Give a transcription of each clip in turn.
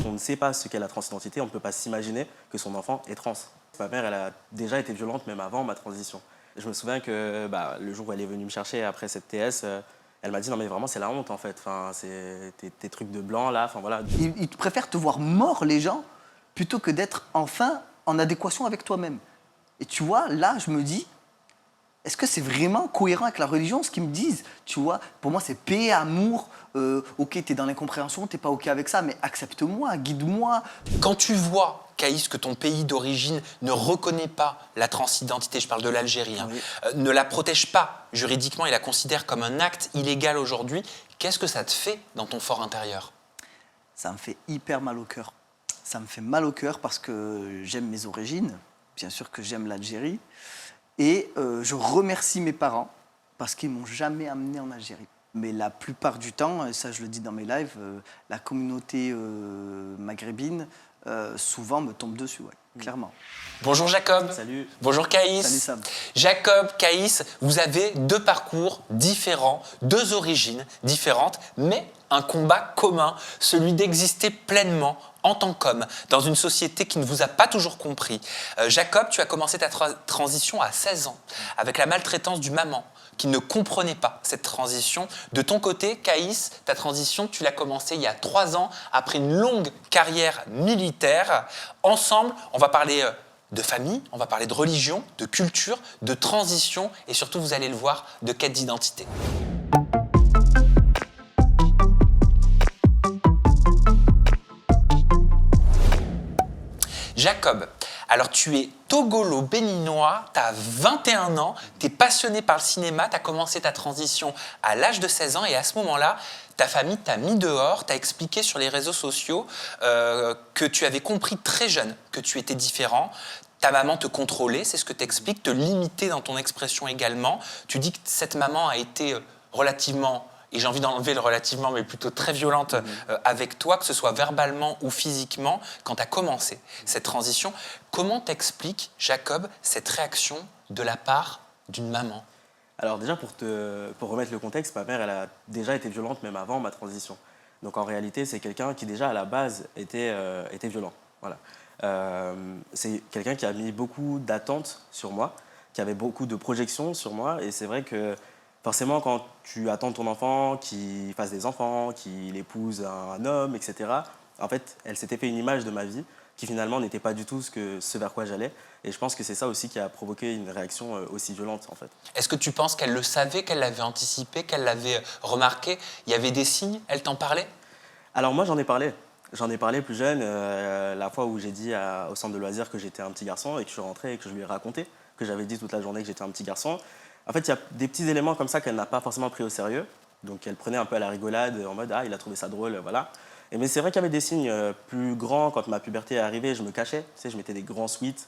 Quand on ne sait pas ce qu'est la transidentité, on ne peut pas s'imaginer que son enfant est trans. Ma mère, elle a déjà été violente même avant ma transition. Je me souviens que le jour où elle est venue me chercher après cette TS, elle m'a dit non mais vraiment c'est la honte en fait. Enfin, c'est tes trucs de blanc là. Enfin voilà. Ils préfèrent te voir mort, les gens, plutôt que d'être enfin en adéquation avec toi-même. Et tu vois, là, je me dis, est-ce que c'est vraiment cohérent avec la religion, ce qu'ils me disent? Tu vois, pour moi, c'est paix, amour. Ok, t'es dans l'incompréhension, t'es pas ok avec ça, mais accepte-moi, guide-moi. Quand tu vois, Caïs, que ton pays d'origine ne reconnaît pas la transidentité, je parle de l'Algérie, hein, Oui. ne la protège pas juridiquement et la considère comme un acte illégal aujourd'hui, qu'est-ce que ça te fait dans ton fort intérieur? Ça me fait hyper mal au cœur. Ça me fait mal au cœur parce que j'aime mes origines, bien sûr que j'aime l'Algérie, et je remercie mes parents parce qu'ils m'ont jamais amené en Algérie. Mais la plupart du temps, et ça je le dis dans mes lives, la communauté maghrébine souvent me tombe dessus, ouais, clairement. Bonjour Jacob. Salut. Bonjour Caïs. Salut Sam. Jacob, Caïs, vous avez deux parcours différents, deux origines différentes, mais un combat commun, celui d'exister pleinement en tant qu'homme dans une société qui ne vous a pas toujours compris. Jacob, tu as commencé ta transition à 16 ans avec la maltraitance du maman qui ne comprenait pas cette transition. De ton côté, Caïs, ta transition, tu l'as commencée il y a 3 ans après une longue carrière militaire. Ensemble, on va parler de famille, on va parler de religion, de culture, de transition et surtout, vous allez le voir, de quête d'identité. Jacob, alors tu es togolo-béninois, tu as 21 ans, tu es passionné par le cinéma, tu as commencé ta transition à l'âge de 16 ans et à ce moment-là, ta famille t'a mis dehors, t'a expliqué sur les réseaux sociaux que tu avais compris très jeune que tu étais différent. Ta maman te contrôlait, c'est ce que tu expliques, te limitait dans ton expression également. Tu dis que cette maman a été relativement, et j'ai envie d'enlever le relativement, mais plutôt très violente avec toi, que ce soit verbalement ou physiquement, quand tu as commencé cette transition. Comment t'expliques, Jacob, cette réaction de la part d'une maman? Alors déjà pour remettre le contexte, ma mère elle a déjà été violente même avant ma transition. Donc en réalité c'est quelqu'un qui déjà à la base était violent. Voilà. C'est quelqu'un qui a mis beaucoup d'attentes sur moi, qui avait beaucoup de projections sur moi et c'est vrai que forcément quand tu attends ton enfant qu'il fasse des enfants, qu'il épouse un homme, etc. En fait elle s'était fait une image de ma vie qui finalement n'était pas du tout ce vers quoi j'allais. Et je pense que c'est ça aussi qui a provoqué une réaction aussi violente en fait. Est-ce que tu penses qu'elle le savait, qu'elle l'avait anticipé, qu'elle l'avait remarqué? Il y avait des signes? Elle t'en parlait? Alors moi j'en ai parlé. J'en ai parlé plus jeune, la fois où j'ai dit au centre de loisirs que j'étais un petit garçon et que je suis rentré et que je lui ai raconté, que j'avais dit toute la journée que j'étais un petit garçon. En fait, il y a des petits éléments comme ça qu'elle n'a pas forcément pris au sérieux. Donc elle prenait un peu à la rigolade en mode « Ah, il a trouvé ça drôle, voilà ». Mais c'est vrai qu'il y avait des signes plus grands quand ma puberté est arrivée, je me cachais, tu sais, je mettais des grands sweats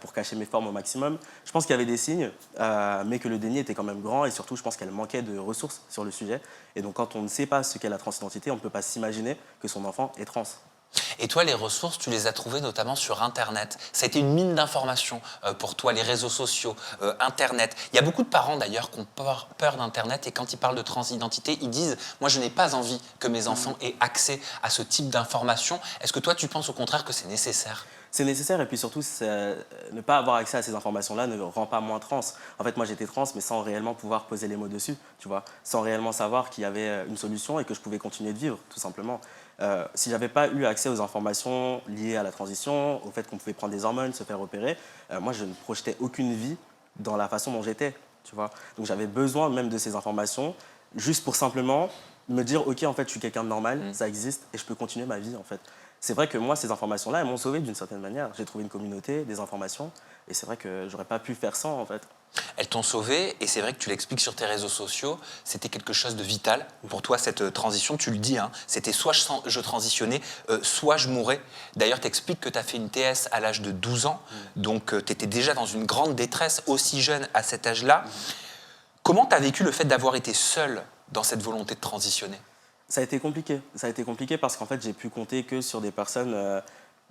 pour cacher mes formes au maximum. Je pense qu'il y avait des signes, mais que le déni était quand même grand et surtout je pense qu'elle manquait de ressources sur le sujet. Et donc quand on ne sait pas ce qu'est la transidentité, on ne peut pas s'imaginer que son enfant est trans. Et toi, les ressources, tu les as trouvées notamment sur Internet. Ça a été une mine d'informations pour toi, les réseaux sociaux, Internet. Il y a beaucoup de parents d'ailleurs qui ont peur d'Internet et quand ils parlent de transidentité, ils disent « Moi, je n'ai pas envie que mes enfants aient accès à ce type d'informations ». Est-ce que toi, tu penses au contraire que c'est nécessaire? C'est nécessaire et puis surtout, ne pas avoir accès à ces informations-là ne rend pas moins trans. En fait, moi j'étais trans mais sans réellement pouvoir poser les mots dessus, tu vois, sans réellement savoir qu'il y avait une solution et que je pouvais continuer de vivre, tout simplement. Si j'avais pas eu accès aux informations liées à la transition, au fait qu'on pouvait prendre des hormones, se faire opérer, moi je ne projetais aucune vie dans la façon dont j'étais, tu vois. Donc j'avais besoin même de ces informations juste pour simplement me dire ok en fait je suis quelqu'un de normal, ça existe et je peux continuer ma vie en fait. C'est vrai que moi, ces informations-là, elles m'ont sauvé d'une certaine manière. J'ai trouvé une communauté, des informations, et c'est vrai que j'aurais pas pu faire sans, en fait. Elles t'ont sauvé, et c'est vrai que tu l'expliques sur tes réseaux sociaux, c'était quelque chose de vital pour toi, cette transition, tu le dis, hein, c'était soit je transitionnais, soit je mourais. D'ailleurs, tu expliques que tu as fait une TS à l'âge de 12 ans, donc tu étais déjà dans une grande détresse, aussi jeune à cet âge-là. Comment tu as vécu le fait d'avoir été seul dans cette volonté de transitionner? Ça a été compliqué. Ça a été compliqué parce qu'en fait, j'ai pu compter que sur des personnes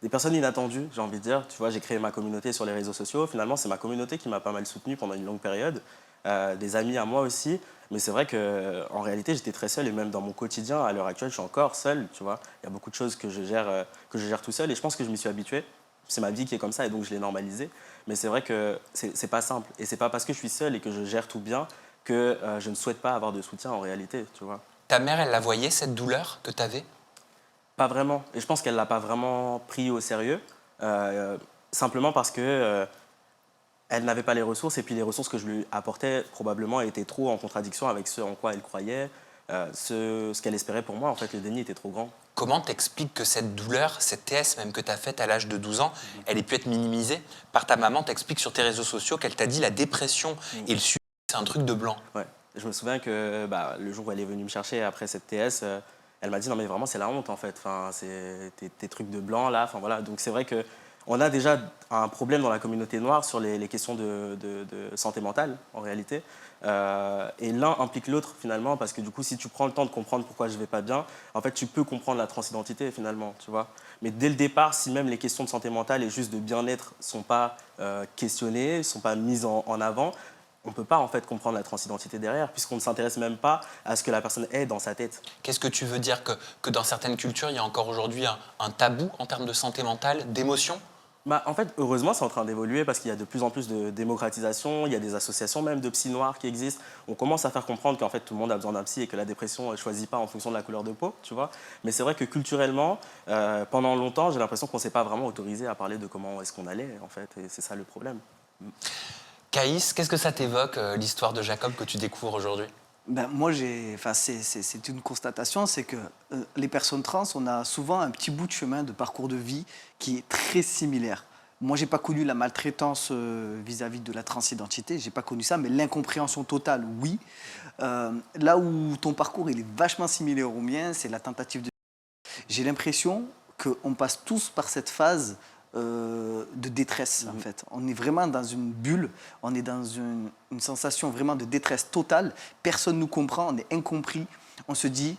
inattendues, j'ai envie de dire. Tu vois, j'ai créé ma communauté sur les réseaux sociaux. Finalement, c'est ma communauté qui m'a pas mal soutenu pendant une longue période. Des amis à moi aussi. Mais c'est vrai qu'en réalité, j'étais très seul et même dans mon quotidien, à l'heure actuelle, je suis encore seul, tu vois. Il y a beaucoup de choses que que je gère tout seul et je pense que je m'y suis habitué. C'est ma vie qui est comme ça et donc je l'ai normalisé. Mais c'est vrai que c'est pas simple. Et c'est pas parce que je suis seul et que je gère tout bien que je ne souhaite pas avoir de soutien en réalité, tu vois. Ta mère, elle la voyait, cette douleur que tu avais? Pas vraiment. Et je pense qu'elle l'a pas vraiment pris au sérieux. Simplement parce que elle n'avait pas les ressources et puis les ressources que je lui apportais probablement étaient trop en contradiction avec ce en quoi elle croyait, ce qu'elle espérait pour moi. En fait, le déni était trop grand. Comment t'expliques que cette douleur, cette TS même que tu as faite à l'âge de 12 ans, elle ait pu être minimisée par ta maman? T'expliques sur tes réseaux sociaux qu'elle t'a dit la dépression et le suicide, c'est un truc de blanc. Ouais. Je me souviens que le jour où elle est venue me chercher après cette TS, elle m'a dit non mais vraiment c'est la honte en fait. Enfin, c'est tes trucs de blanc là. Enfin voilà. Donc c'est vrai que on a déjà un problème dans la communauté noire sur les questions de santé mentale en réalité. Et l'un implique l'autre finalement parce que du coup si tu prends le temps de comprendre pourquoi je vais pas bien, en fait tu peux comprendre la transidentité finalement, tu vois. Mais dès le départ, si même les questions de santé mentale et juste de bien-être sont pas questionnées, sont pas mises en avant, on ne peut pas en fait comprendre la transidentité derrière, puisqu'on ne s'intéresse même pas à ce que la personne est dans sa tête. Qu'est-ce que tu veux dire que dans certaines cultures, il y a encore aujourd'hui un tabou en termes de santé mentale, d'émotion? En fait, heureusement, c'est en train d'évoluer parce qu'il y a de plus en plus de démocratisation, il y a des associations même de psy noirs qui existent. On commence à faire comprendre qu'en fait, tout le monde a besoin d'un psy et que la dépression ne choisit pas en fonction de la couleur de peau, tu vois. Mais c'est vrai que culturellement, pendant longtemps, j'ai l'impression qu'on ne s'est pas vraiment autorisé à parler de comment est-ce qu'on allait, en fait, et c'est ça le problème. Caïs, qu'est-ce que ça t'évoque, l'histoire de Jacob que tu découvres aujourd'hui? Moi, c'est une constatation, c'est que les personnes trans, on a souvent un petit bout de chemin de parcours de vie qui est très similaire. Moi, j'ai pas connu la maltraitance vis-à-vis de la transidentité, j'ai pas connu ça, mais l'incompréhension totale, oui. Là où ton parcours il est vachement similaire au mien, c'est la tentative de... J'ai l'impression qu'on passe tous par cette phase de détresse, en fait. On est vraiment dans une bulle, on est dans une sensation vraiment de détresse totale. Personne ne nous comprend, on est incompris. On se dit,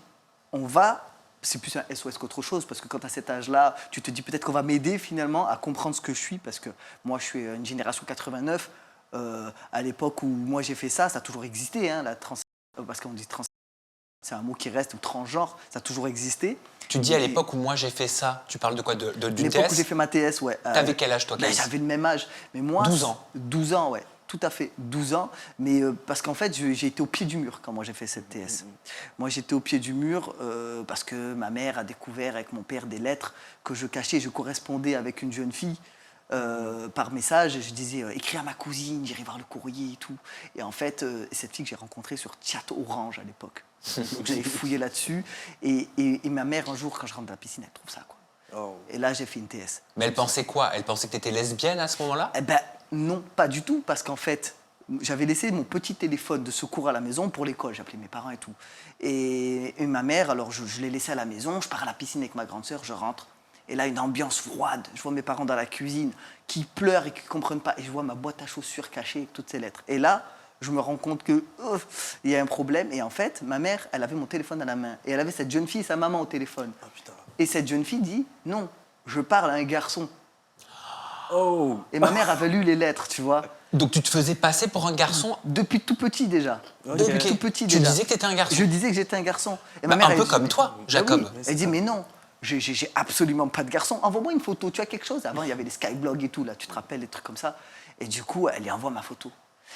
on va... C'est plus un SOS qu'autre chose, parce que quand à cet âge-là, tu te dis peut-être qu'on va m'aider finalement à comprendre ce que je suis, parce que moi, je suis une génération 89. À l'époque où moi j'ai fait ça, ça a toujours existé, hein, la trans... parce qu'on dit trans... C'est un mot qui reste, ou transgenre, ça a toujours existé. Tu dis à l'époque où moi j'ai fait ça, tu parles de quoi, d'une l'époque TS? où j'ai fait ma TS, ouais. T'avais quel âge toi, Caïs? J'avais le même âge. Mais moi, 12 ans. 12 ans, ouais. Tout à fait, 12 ans. Mais parce qu'en fait, j'ai été au pied du mur quand moi j'ai fait cette TS. Moi, j'étais au pied du mur parce que ma mère a découvert avec mon père des lettres que je cachais. Je correspondais avec une jeune fille par message. Je disais écris à ma cousine, j'irai voir le courrier et tout. Et en fait, cette fille que j'ai rencontrée sur Chat Orange à l'époque. Donc j'avais fouillé là-dessus. Et ma mère, un jour, quand je rentre de la piscine, elle trouve ça, quoi. Oh. Et là, j'ai fait une TS. Mais elle pensait quoi? Elle pensait que t'étais lesbienne à ce moment-là? Eh ben non, pas du tout, parce qu'en fait, j'avais laissé mon petit téléphone de secours à la maison pour l'école. J'appelais mes parents et tout. Et ma mère, alors je l'ai laissé à la maison. Je pars à la piscine avec ma grande sœur, je rentre. Et là, une ambiance froide. Je vois mes parents dans la cuisine qui pleurent et qui ne comprennent pas. Et je vois ma boîte à chaussures cachée avec toutes ces lettres. Et là, je me rends compte que il y a un problème. Et en fait, ma mère, elle avait mon téléphone à la main. Et elle avait cette jeune fille et sa maman au téléphone. Oh, putain. Et cette jeune fille dit non, je parle à un garçon. Oh. Et ma mère avait lu les lettres, tu vois. Donc tu te faisais passer pour un garçon? Depuis tout petit déjà. Ok. Depuis tout petit Tu déjà. disais que t'étais un garçon? Je disais que j'étais un garçon. Et Bah, mère, un elle peu dit, comme toi, Ah Jacob. oui. c'est Elle dit ça. mais non, j'ai absolument pas de garçon. Envoie-moi une photo, tu as quelque chose? Avant il y avait les skyblogs et tout, là, tu te rappelles, des trucs comme ça. Et du coup, elle lui envoie ma photo.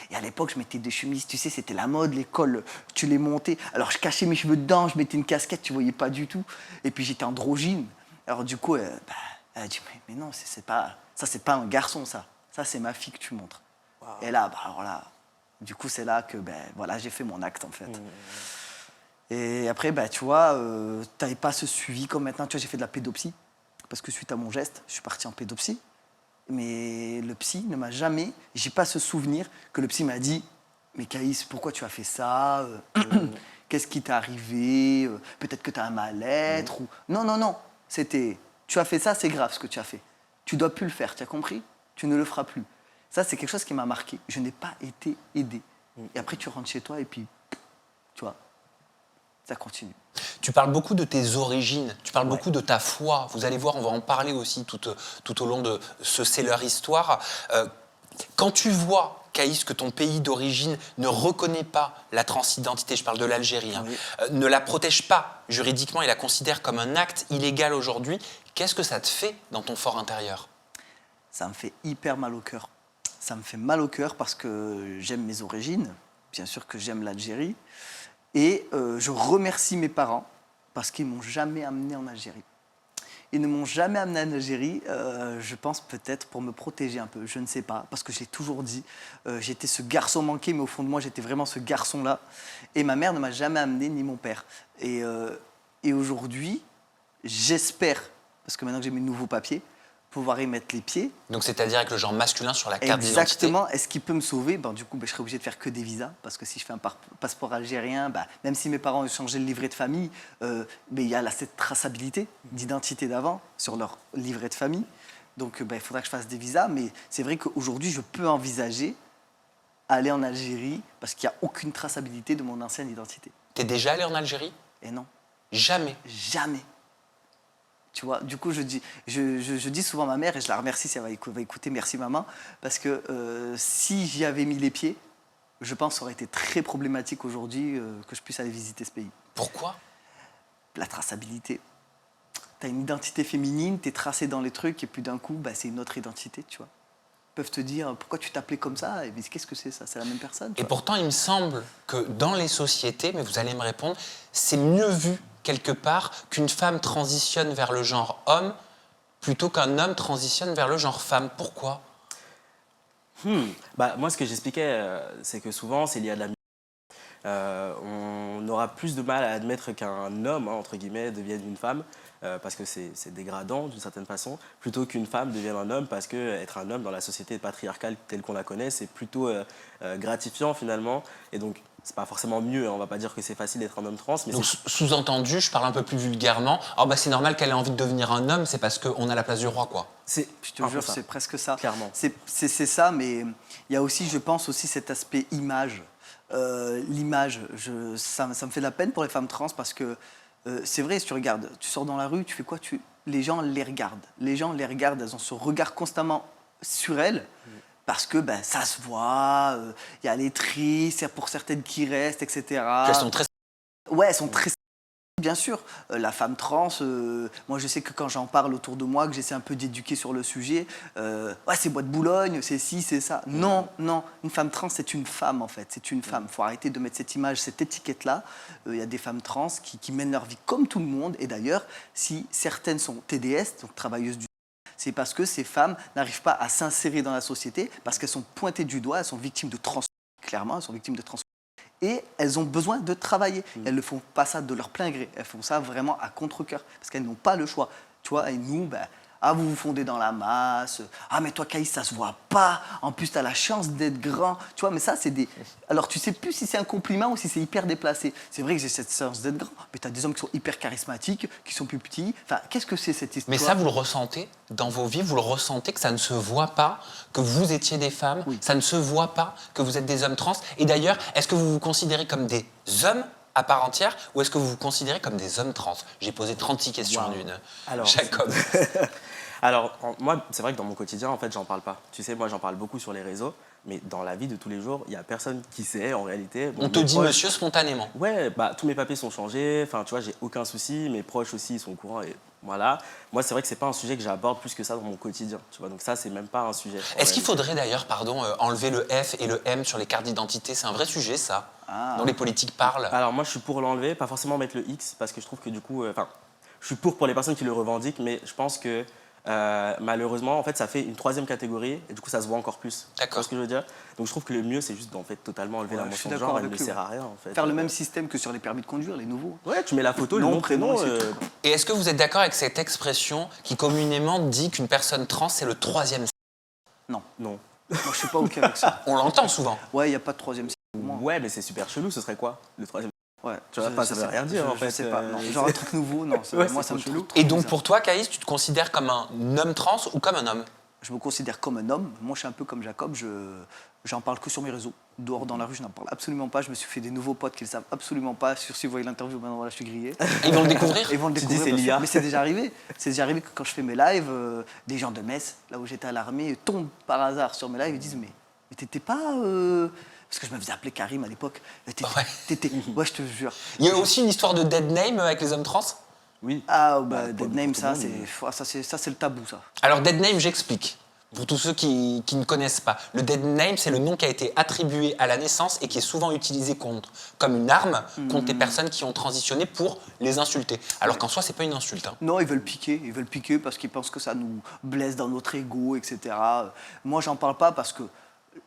Et à l'époque, je mettais des chemises, tu sais, c'était la mode, l'école, tu les montais. Alors je cachais mes cheveux dedans, je mettais une casquette, tu voyais pas du tout. Et puis j'étais androgyne. Alors du coup, elle a dit mais non, c'est pas un garçon, ça. Ça, c'est ma fille que tu montres. Wow. Et là, alors là, du coup, c'est là que voilà, j'ai fait mon acte, en fait. Et après, tu vois, t'avais pas ce suivi comme maintenant. Tu vois, j'ai fait de la pédopsie, parce que suite à mon geste, je suis parti en pédopsie. Mais le psy ne m'a jamais... J'ai pas ce souvenir que le psy m'a dit « Mais Caïs, pourquoi tu as fait ça Qu'est-ce qui t'est arrivé Peut-être que tu as un mal-être ou... Non, non, non. C'était « Tu as fait ça, c'est grave ce que tu as fait. Tu dois plus le faire, tu as compris? Tu ne le feras plus. » Ça, c'est quelque chose qui m'a marqué. Je n'ai pas été aidé. Et après, tu rentres chez toi et puis, tu vois, ça continue. Tu parles beaucoup de tes origines, tu parles beaucoup de ta foi. Vous allez voir, on va en parler aussi tout au long de ce C'est leur histoire. Quand tu vois, Caïs, que ton pays d'origine ne reconnaît pas la transidentité, je parle de l'Algérie, Oui. ne la protège pas juridiquement et la considère comme un acte illégal aujourd'hui, qu'est-ce que ça te fait dans ton fort intérieur? Ça me fait hyper mal au cœur. Ça me fait mal au cœur parce que j'aime mes origines, bien sûr que j'aime l'Algérie, et je remercie mes parents parce qu'ils ne m'ont jamais amené en Algérie. Ils ne m'ont jamais amené en Algérie, je pense peut-être pour me protéger un peu, je ne sais pas, parce que je l'ai toujours dit, j'étais ce garçon manqué, mais au fond de moi, j'étais vraiment ce garçon-là. Et ma mère ne m'a jamais amené, ni mon père. Et aujourd'hui, j'espère, parce que maintenant que j'ai mes nouveaux papiers, pouvoir y mettre les pieds. Donc c'est-à-dire avec le genre masculin sur la carte d'identité. Exactement. Est-ce qu'il peut me sauver? Du coup, je serais obligé de faire que des visas, parce que si je fais un passeport algérien, même si mes parents ont changé le livret de famille, mais il y a là, cette traçabilité d'identité d'avant sur leur livret de famille. Donc il faudra que je fasse des visas, mais c'est vrai qu'aujourd'hui, je peux envisager aller en Algérie, parce qu'il n'y a aucune traçabilité de mon ancienne identité. T'es déjà allé en Algérie? Et non, Jamais. jamais. Tu vois, du coup, je dis souvent à ma mère, et je la remercie si elle va écouter, merci maman, parce que si j'y avais mis les pieds, je pense que ça aurait été très problématique aujourd'hui que je puisse aller visiter ce pays. Pourquoi? La traçabilité. Tu as une identité féminine, tu es tracé dans les trucs, et puis d'un coup, c'est une autre identité, tu vois. Ils peuvent te dire, pourquoi tu t'appelais comme ça? Mais qu'est-ce que c'est ça? C'est la même personne. Et pourtant, il me semble que dans les sociétés, mais vous allez me répondre, c'est mieux vu quelque part qu'une femme transitionne vers le genre homme plutôt qu'un homme transitionne vers le genre femme. Pourquoi? Moi, ce que j'expliquais, c'est que souvent, c'est lié à de la on aura plus de mal à admettre qu'un homme, entre guillemets, devienne une femme, parce que c'est dégradant d'une certaine façon, plutôt qu'une femme devienne un homme, parce que être un homme dans la société patriarcale telle qu'on la connaît, c'est plutôt gratifiant finalement. Et donc, c'est pas forcément mieux, hein, on va pas dire que c'est facile d'être un homme trans. Mais donc, sous-entendu, je parle un peu plus vulgairement, c'est normal qu'elle ait envie de devenir un homme, c'est parce qu'on a la place du roi, quoi. Je te jure, c'est presque ça. Clairement. C'est ça, mais il y a aussi, je pense, aussi cet aspect image. L'image, ça me fait de la peine pour les femmes trans parce que c'est vrai, si tu regardes, tu sors dans la rue, tu fais quoi? Les gens les regardent. Les gens les regardent, elles ont ce regard constamment sur elles parce que ça se voit, il y a les tristes, il y a pour certaines qui restent, etc. Elles sont très... Ouais, elles sont très... Bien sûr, la femme trans, moi je sais que quand j'en parle autour de moi, que j'essaie un peu d'éduquer sur le sujet, ouais, c'est Bois de Boulogne, c'est ci, c'est ça. Non, une femme trans, c'est une femme en fait, c'est une femme. Il faut arrêter de mettre cette image, cette étiquette-là. Il y a des femmes trans qui mènent leur vie comme tout le monde. Et d'ailleurs, si certaines sont TDS, donc travailleuses du... c'est parce que ces femmes n'arrivent pas à s'insérer dans la société, parce qu'elles sont pointées du doigt, elles sont victimes de trans, clairement, elles sont victimes de trans. Et elles ont besoin de travailler. Elles ne font pas ça de leur plein gré. Elles font ça vraiment à contre-cœur. Parce qu'elles n'ont pas le choix. Tu vois, et nous, vous vous fondez dans la masse. Ah, mais toi, Caïs, ça se voit pas. En plus, tu as la chance d'être grand. Tu vois, mais ça, c'est des... Alors, tu sais plus si c'est un compliment ou si c'est hyper déplacé. C'est vrai que j'ai cette chance d'être grand. Mais tu as des hommes qui sont hyper charismatiques, qui sont plus petits. Enfin, qu'est-ce que c'est cette histoire? Mais ça, vous le ressentez dans vos vies? Vous le ressentez que ça ne se voit pas, que vous étiez des femmes? Oui. Ça ne se voit pas que vous êtes des hommes trans? Et d'ailleurs, est-ce que vous vous considérez comme des hommes à part entière ou est-ce que vous vous considérez comme des hommes trans? J'ai posé 36 questions en une. Alors, Jacob. Alors, moi, c'est vrai que dans mon quotidien, en fait, j'en parle pas. Tu sais, moi, j'en parle beaucoup sur les réseaux, mais dans la vie de tous les jours, il y a personne qui sait, en réalité. On te dit monsieur spontanément. Ouais, tous mes papiers sont changés, enfin, tu vois, j'ai aucun souci, mes proches aussi, ils sont au courant, et voilà. Moi, c'est vrai que c'est pas un sujet que j'aborde plus que ça dans mon quotidien, tu vois, donc ça, c'est même pas un sujet. Est-ce qu'il faudrait d'ailleurs, enlever le F et le M sur les cartes d'identité? C'est un vrai sujet, ça, dont les politiques parlent. Alors, moi, je suis pour l'enlever, pas forcément mettre le X, parce que je trouve que du coup, je suis pour les personnes qui le revendiquent, mais je pense que malheureusement, en fait, ça fait une troisième catégorie et du coup, ça se voit encore plus. D'accord. Tu vois ce que je veux dire? Donc, je trouve que le mieux, c'est juste d'en fait totalement enlever la mention de genre. Elle ne sert à rien, en fait. Faire le même système que sur les permis de conduire, les nouveaux. Ouais, tu mets la photo, le nom, prénom. Et est-ce que vous êtes d'accord avec cette expression qui communément dit qu'une personne trans, c'est le troisième sexe? Non. Non. Moi, je suis pas OK avec ça. On l'entend souvent. Ouais, il n'y a pas de troisième sexe pour moi. Ouais, mais c'est super chelou, ce serait quoi, le troisième? Ouais, Tu vois, ça veut rien dire, en fait. Je sais pas. Non. Genre un truc nouveau, non. Ouais, moi, c'est ça me chelou. trouve Et trop donc bizarre. pour toi, Caïs, tu te considères comme un homme trans ou comme un homme? Je me considère comme un homme. Moi, je suis un peu comme Jacob. j'en parle que sur mes réseaux. Dehors, dans la rue, je n'en parle absolument pas. Je me suis fait des nouveaux potes qui ne le savent absolument pas. Sur si vous voyez l'interview, maintenant, voilà, je suis grillé. Ils vont le découvrir. Ils vont le Tu dis, découvrir, c'est bien sûr. l'IA. Mais c'est déjà arrivé. C'est déjà arrivé que quand je fais mes lives, des gens de Metz, là où j'étais à l'armée, tombent par hasard sur mes lives et disent mais t'étais pas... Parce que je me faisais appeler Karim à l'époque. Ouais, je te jure. Il y a aussi une histoire de dead name avec les hommes trans. Oui. Ah, bah, pour- dead name, pour ça, tout le monde, c'est le tabou, ça. Alors, dead name, j'explique. Pour tous ceux qui ne connaissent pas, le dead name, c'est le nom qui a été attribué à la naissance et qui est souvent utilisé comme une arme contre les personnes qui ont transitionné pour les insulter. Alors qu'en soi, c'est pas une insulte. Hein. Non, ils veulent piquer parce qu'ils pensent que ça nous blesse dans notre ego, etc. Moi, j'en parle pas parce que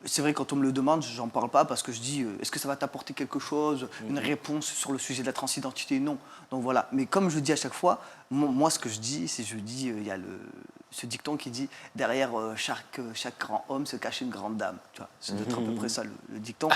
c'est vrai, quand on me le demande, j'en parle pas parce que je dis est-ce que ça va t'apporter quelque chose, une réponse sur le sujet de la transidentité? Non. Donc voilà. Mais comme je dis à chaque fois, moi, ce que je dis, c'est il y a ce dicton qui dit derrière chaque grand homme se cache une grande dame. Tu vois, c'est peut-être à peu près ça le dicton.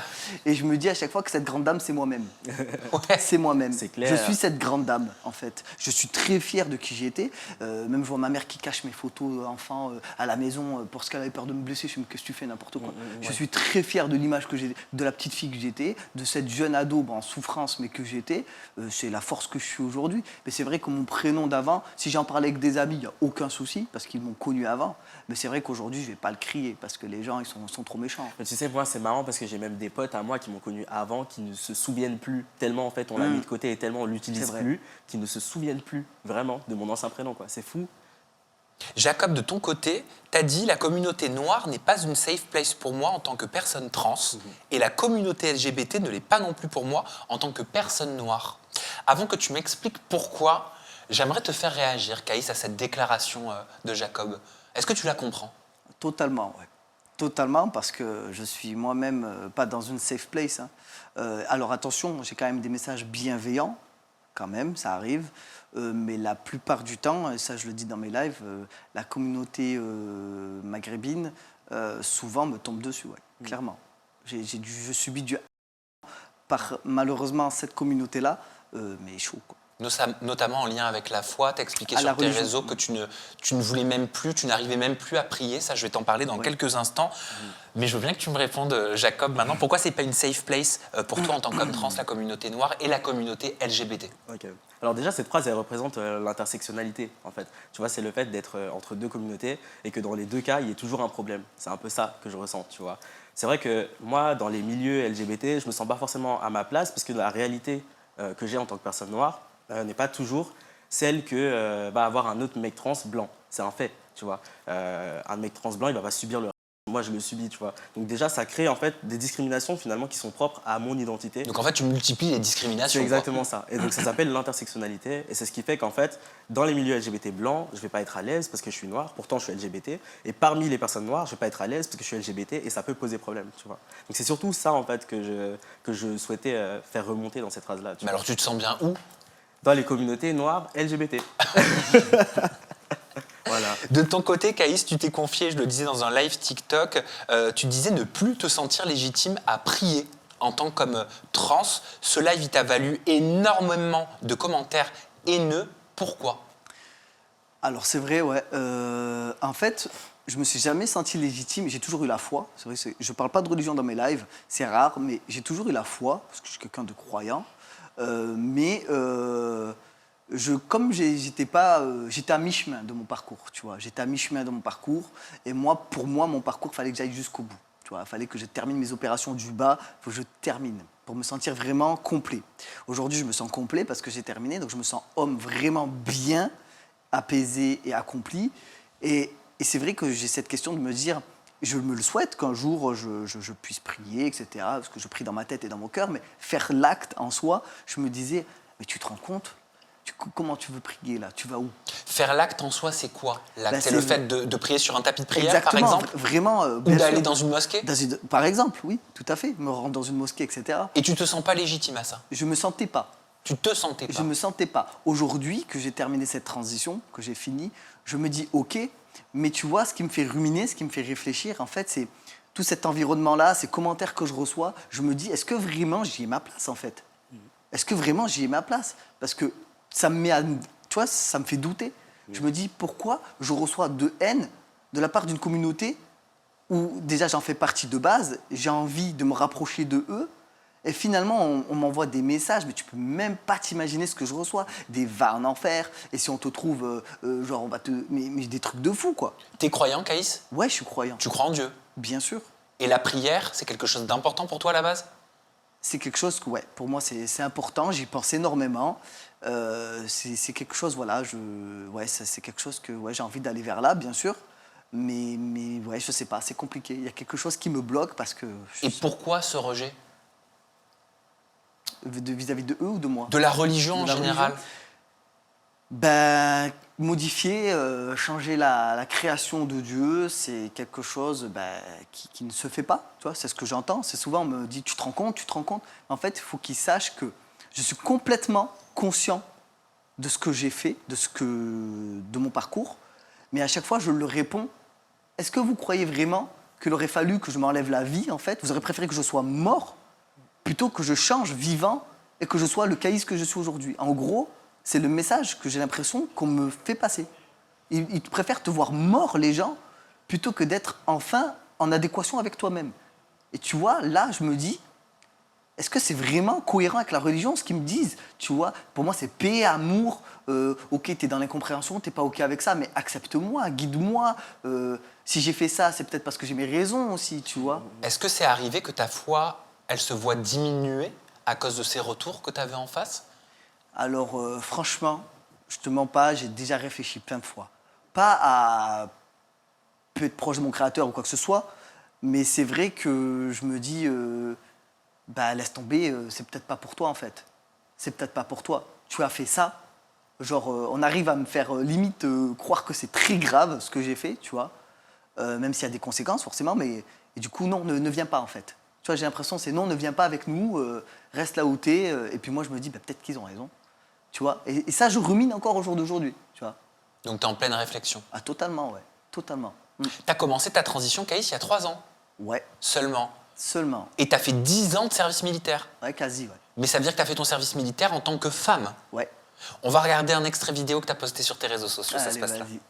Et je me dis à chaque fois que cette grande dame, c'est moi-même. Ouais. C'est moi-même. C'est clair. Je suis cette grande dame, en fait. Je suis très fier de qui j'ai été. Même je vois ma mère qui cache mes photos enfants à la maison parce qu'elle avait peur de me blesser. Je me dis, qu'est-ce que tu fais, n'importe quoi. Je suis très fier de l'image que j'ai, de la petite fille que j'étais, de cette jeune ado en souffrance, mais que j'étais. C'est la force que je suis aujourd'hui. Mais c'est vrai que mon prénom d'avant, si j'en parlais avec des amis, il n'y a aucun souci parce qu'ils m'ont connu avant. Mais c'est vrai qu'aujourd'hui, je ne vais pas le crier parce que les gens, ils sont trop méchants. Mais tu sais, moi, c'est marrant parce que j'ai même des potes à moi qui m'ont connu avant, qui ne se souviennent plus, tellement en fait on l'a mis de côté et tellement on l'utilise C'est vrai. plus, qui ne se souviennent plus vraiment de mon ancien prénom, quoi. C'est fou. Jacob, de ton côté, t'as dit la communauté noire n'est pas une safe place pour moi en tant que personne trans et la communauté LGBT ne l'est pas non plus pour moi en tant que personne noire. Avant que tu m'expliques pourquoi, j'aimerais te faire réagir, Caïs, à cette déclaration de Jacob. Est-ce que tu la comprends? Totalement, ouais. Totalement, parce que je suis moi-même pas dans une safe place. Hein. Alors attention, j'ai quand même des messages bienveillants, quand même, ça arrive. Mais la plupart du temps, et ça je le dis dans mes lives, la communauté maghrébine souvent me tombe dessus, ouais, clairement. Je subis du par malheureusement cette communauté-là, mais chaud, quoi. Notamment en lien avec la foi, t'as expliqué À la sur tes religion. réseaux que tu ne voulais même plus, tu n'arrivais même plus à prier. Ça, je vais t'en parler dans Ouais. quelques instants. Mais je veux bien que tu me répondes, Jacob, maintenant. Pourquoi c'est pas une safe place pour toi en tant qu'homme trans, la communauté noire et la communauté LGBT? Ok. Alors déjà, cette phrase, elle représente l'intersectionnalité, en fait. Tu vois, c'est le fait d'être entre deux communautés et que dans les deux cas, il y ait toujours un problème. C'est un peu ça que je ressens, tu vois. C'est vrai que moi, dans les milieux LGBT, je me sens pas forcément à ma place parce que la réalité que j'ai en tant que personne noire n'est pas toujours celle que va avoir un autre mec trans blanc. C'est un fait, tu vois. Un mec trans blanc, il va pas subir le... Moi, je le subis, tu vois. Donc déjà, ça crée en fait des discriminations finalement qui sont propres à mon identité. Donc en fait, tu multiplies les discriminations. C'est exactement ça. Et donc ça s'appelle l'intersectionnalité. Et c'est ce qui fait qu'en fait, dans les milieux LGBT blancs, je vais pas être à l'aise parce que je suis noir. Pourtant, je suis LGBT. Et parmi les personnes noires, je vais pas être à l'aise parce que je suis LGBT. Et ça peut poser problème, tu vois. Donc c'est surtout ça en fait que je souhaitais faire remonter dans cette phrase-là. Mais alors, tu te sens bien où? Dans les communautés noires LGBT. Voilà. De ton côté, Caïs, tu t'es confié, je le disais dans un live TikTok, tu disais ne plus te sentir légitime à prier en tant qu'homme trans. Ce live, il t'a valu énormément de commentaires haineux. Pourquoi? Alors c'est vrai, ouais. En fait, je me suis jamais senti légitime. J'ai toujours eu la foi. C'est vrai, je parle pas de religion dans mes lives, c'est rare, mais j'ai toujours eu la foi parce que je suis quelqu'un de croyant. J'étais à mi-chemin de mon parcours, tu vois. J'étais à mi-chemin de mon parcours, et moi, pour moi, mon parcours, fallait que j'aille jusqu'au bout. Tu vois, il fallait que je termine mes opérations du bas, il faut que je termine pour me sentir vraiment complet. Aujourd'hui, je me sens complet parce que j'ai terminé, donc je me sens homme vraiment bien, apaisé et accompli. Et c'est vrai que j'ai cette question de me dire, je me le souhaite qu'un jour je puisse prier, etc. Parce que je prie dans ma tête et dans mon cœur, mais faire l'acte en soi, je me disais, mais tu te rends compte? Comment tu veux prier là? Tu vas où? Faire l'acte en soi, c'est quoi? L'acte, Ben, c'est le fait de prier sur un tapis de prière, Exactement, par exemple? vraiment. Ou bien d'aller sûr. dans une mosquée? Par exemple, oui, tout à fait. Me rendre dans une mosquée, etc. Et tu te sens pas légitime à ça? Je me sentais pas. Tu te sentais pas? Je me sentais pas. Aujourd'hui, que j'ai terminé cette transition, que j'ai fini, je me dis ok, mais tu vois, ce qui me fait ruminer, ce qui me fait réfléchir, en fait, c'est tout cet environnement-là, ces commentaires que je reçois. Je me dis, est-ce que vraiment j'y ai ma place, en fait? Est-ce que vraiment j'y ai ma place? Parce que ça me met tu vois, ça me fait douter. Je me dis, pourquoi je reçois de haine de la part d'une communauté où déjà j'en fais partie de base, j'ai envie de me rapprocher de eux. Et finalement, on m'envoie des messages, mais tu peux même pas t'imaginer ce que je reçois. Des va en enfer, et si on te trouve, genre, on va te. Mais des trucs de fou, quoi. T'es croyant, Caïs? Ouais, je suis croyant. Tu crois en Dieu? Bien sûr. Et la prière, c'est quelque chose d'important pour toi à la base? C'est quelque chose que, ouais, pour moi, c'est important. J'y pense énormément. C'est quelque chose, voilà, ouais, c'est quelque chose que ouais, j'ai envie d'aller vers là, bien sûr. Mais ouais, je sais pas, c'est compliqué. Il y a quelque chose qui me bloque parce que. Et pourquoi ce rejet? Vis-à-vis de eux ou de moi? De la religion De en la général? religion. Ben, modifier, changer la création de Dieu, c'est quelque chose qui ne se fait pas. Tu vois, c'est ce que j'entends. C'est souvent, on me dit, tu te rends compte, tu te rends compte. En fait, il faut qu'ils sachent que je suis complètement conscient de ce que j'ai fait, de mon parcours. Mais à chaque fois, je leur réponds, est-ce que vous croyez vraiment qu'il aurait fallu que je m'enlève la vie, en fait? Vous aurez préféré que je sois mort plutôt que je change vivant et que je sois le Caïs que je suis aujourd'hui. En gros, c'est le message que j'ai l'impression qu'on me fait passer. Ils préfèrent te voir mort, les gens, plutôt que d'être enfin en adéquation avec toi-même. Et tu vois, là, je me dis, est-ce que c'est vraiment cohérent avec la religion, ce qu'ils me disent? Tu vois, pour moi, c'est paix, amour. Ok, t'es dans l'incompréhension, t'es pas ok avec ça, mais accepte-moi, guide-moi. Si j'ai fait ça, c'est peut-être parce que j'ai mes raisons aussi, tu vois. Est-ce que c'est arrivé que ta foi, elle se voit diminuer à cause de ces retours que tu avais en face? Alors, franchement, je te mens pas, j'ai déjà réfléchi plein de fois. Pas à peu être proche de mon créateur ou quoi que ce soit, mais c'est vrai que je me dis, laisse tomber, c'est peut-être pas pour toi en fait. C'est peut-être pas pour toi. Tu as fait ça. Genre, on arrive à me faire limite croire que c'est très grave ce que j'ai fait, tu vois. Même s'il y a des conséquences forcément, mais et du coup, non, ne viens pas en fait. Tu vois, j'ai l'impression c'est non, ne viens pas avec nous, reste là où t'es. Et puis moi, je me dis, peut-être qu'ils ont raison. Tu vois, et ça, je rumine encore au jour d'aujourd'hui, tu vois. Donc tu es en pleine réflexion. Ah, totalement, ouais. Totalement. Tu as commencé ta transition, Caïs, il y a 3 ans Ouais, seulement. seulement. Et tu as fait 10 ans de service militaire. Ouais, quasi, ouais. Mais ça veut dire que tu as fait ton service militaire en tant que femme. Ouais. On va regarder un extrait vidéo que tu as posté sur tes réseaux sociaux, ça se Allez, passe là. vas-y.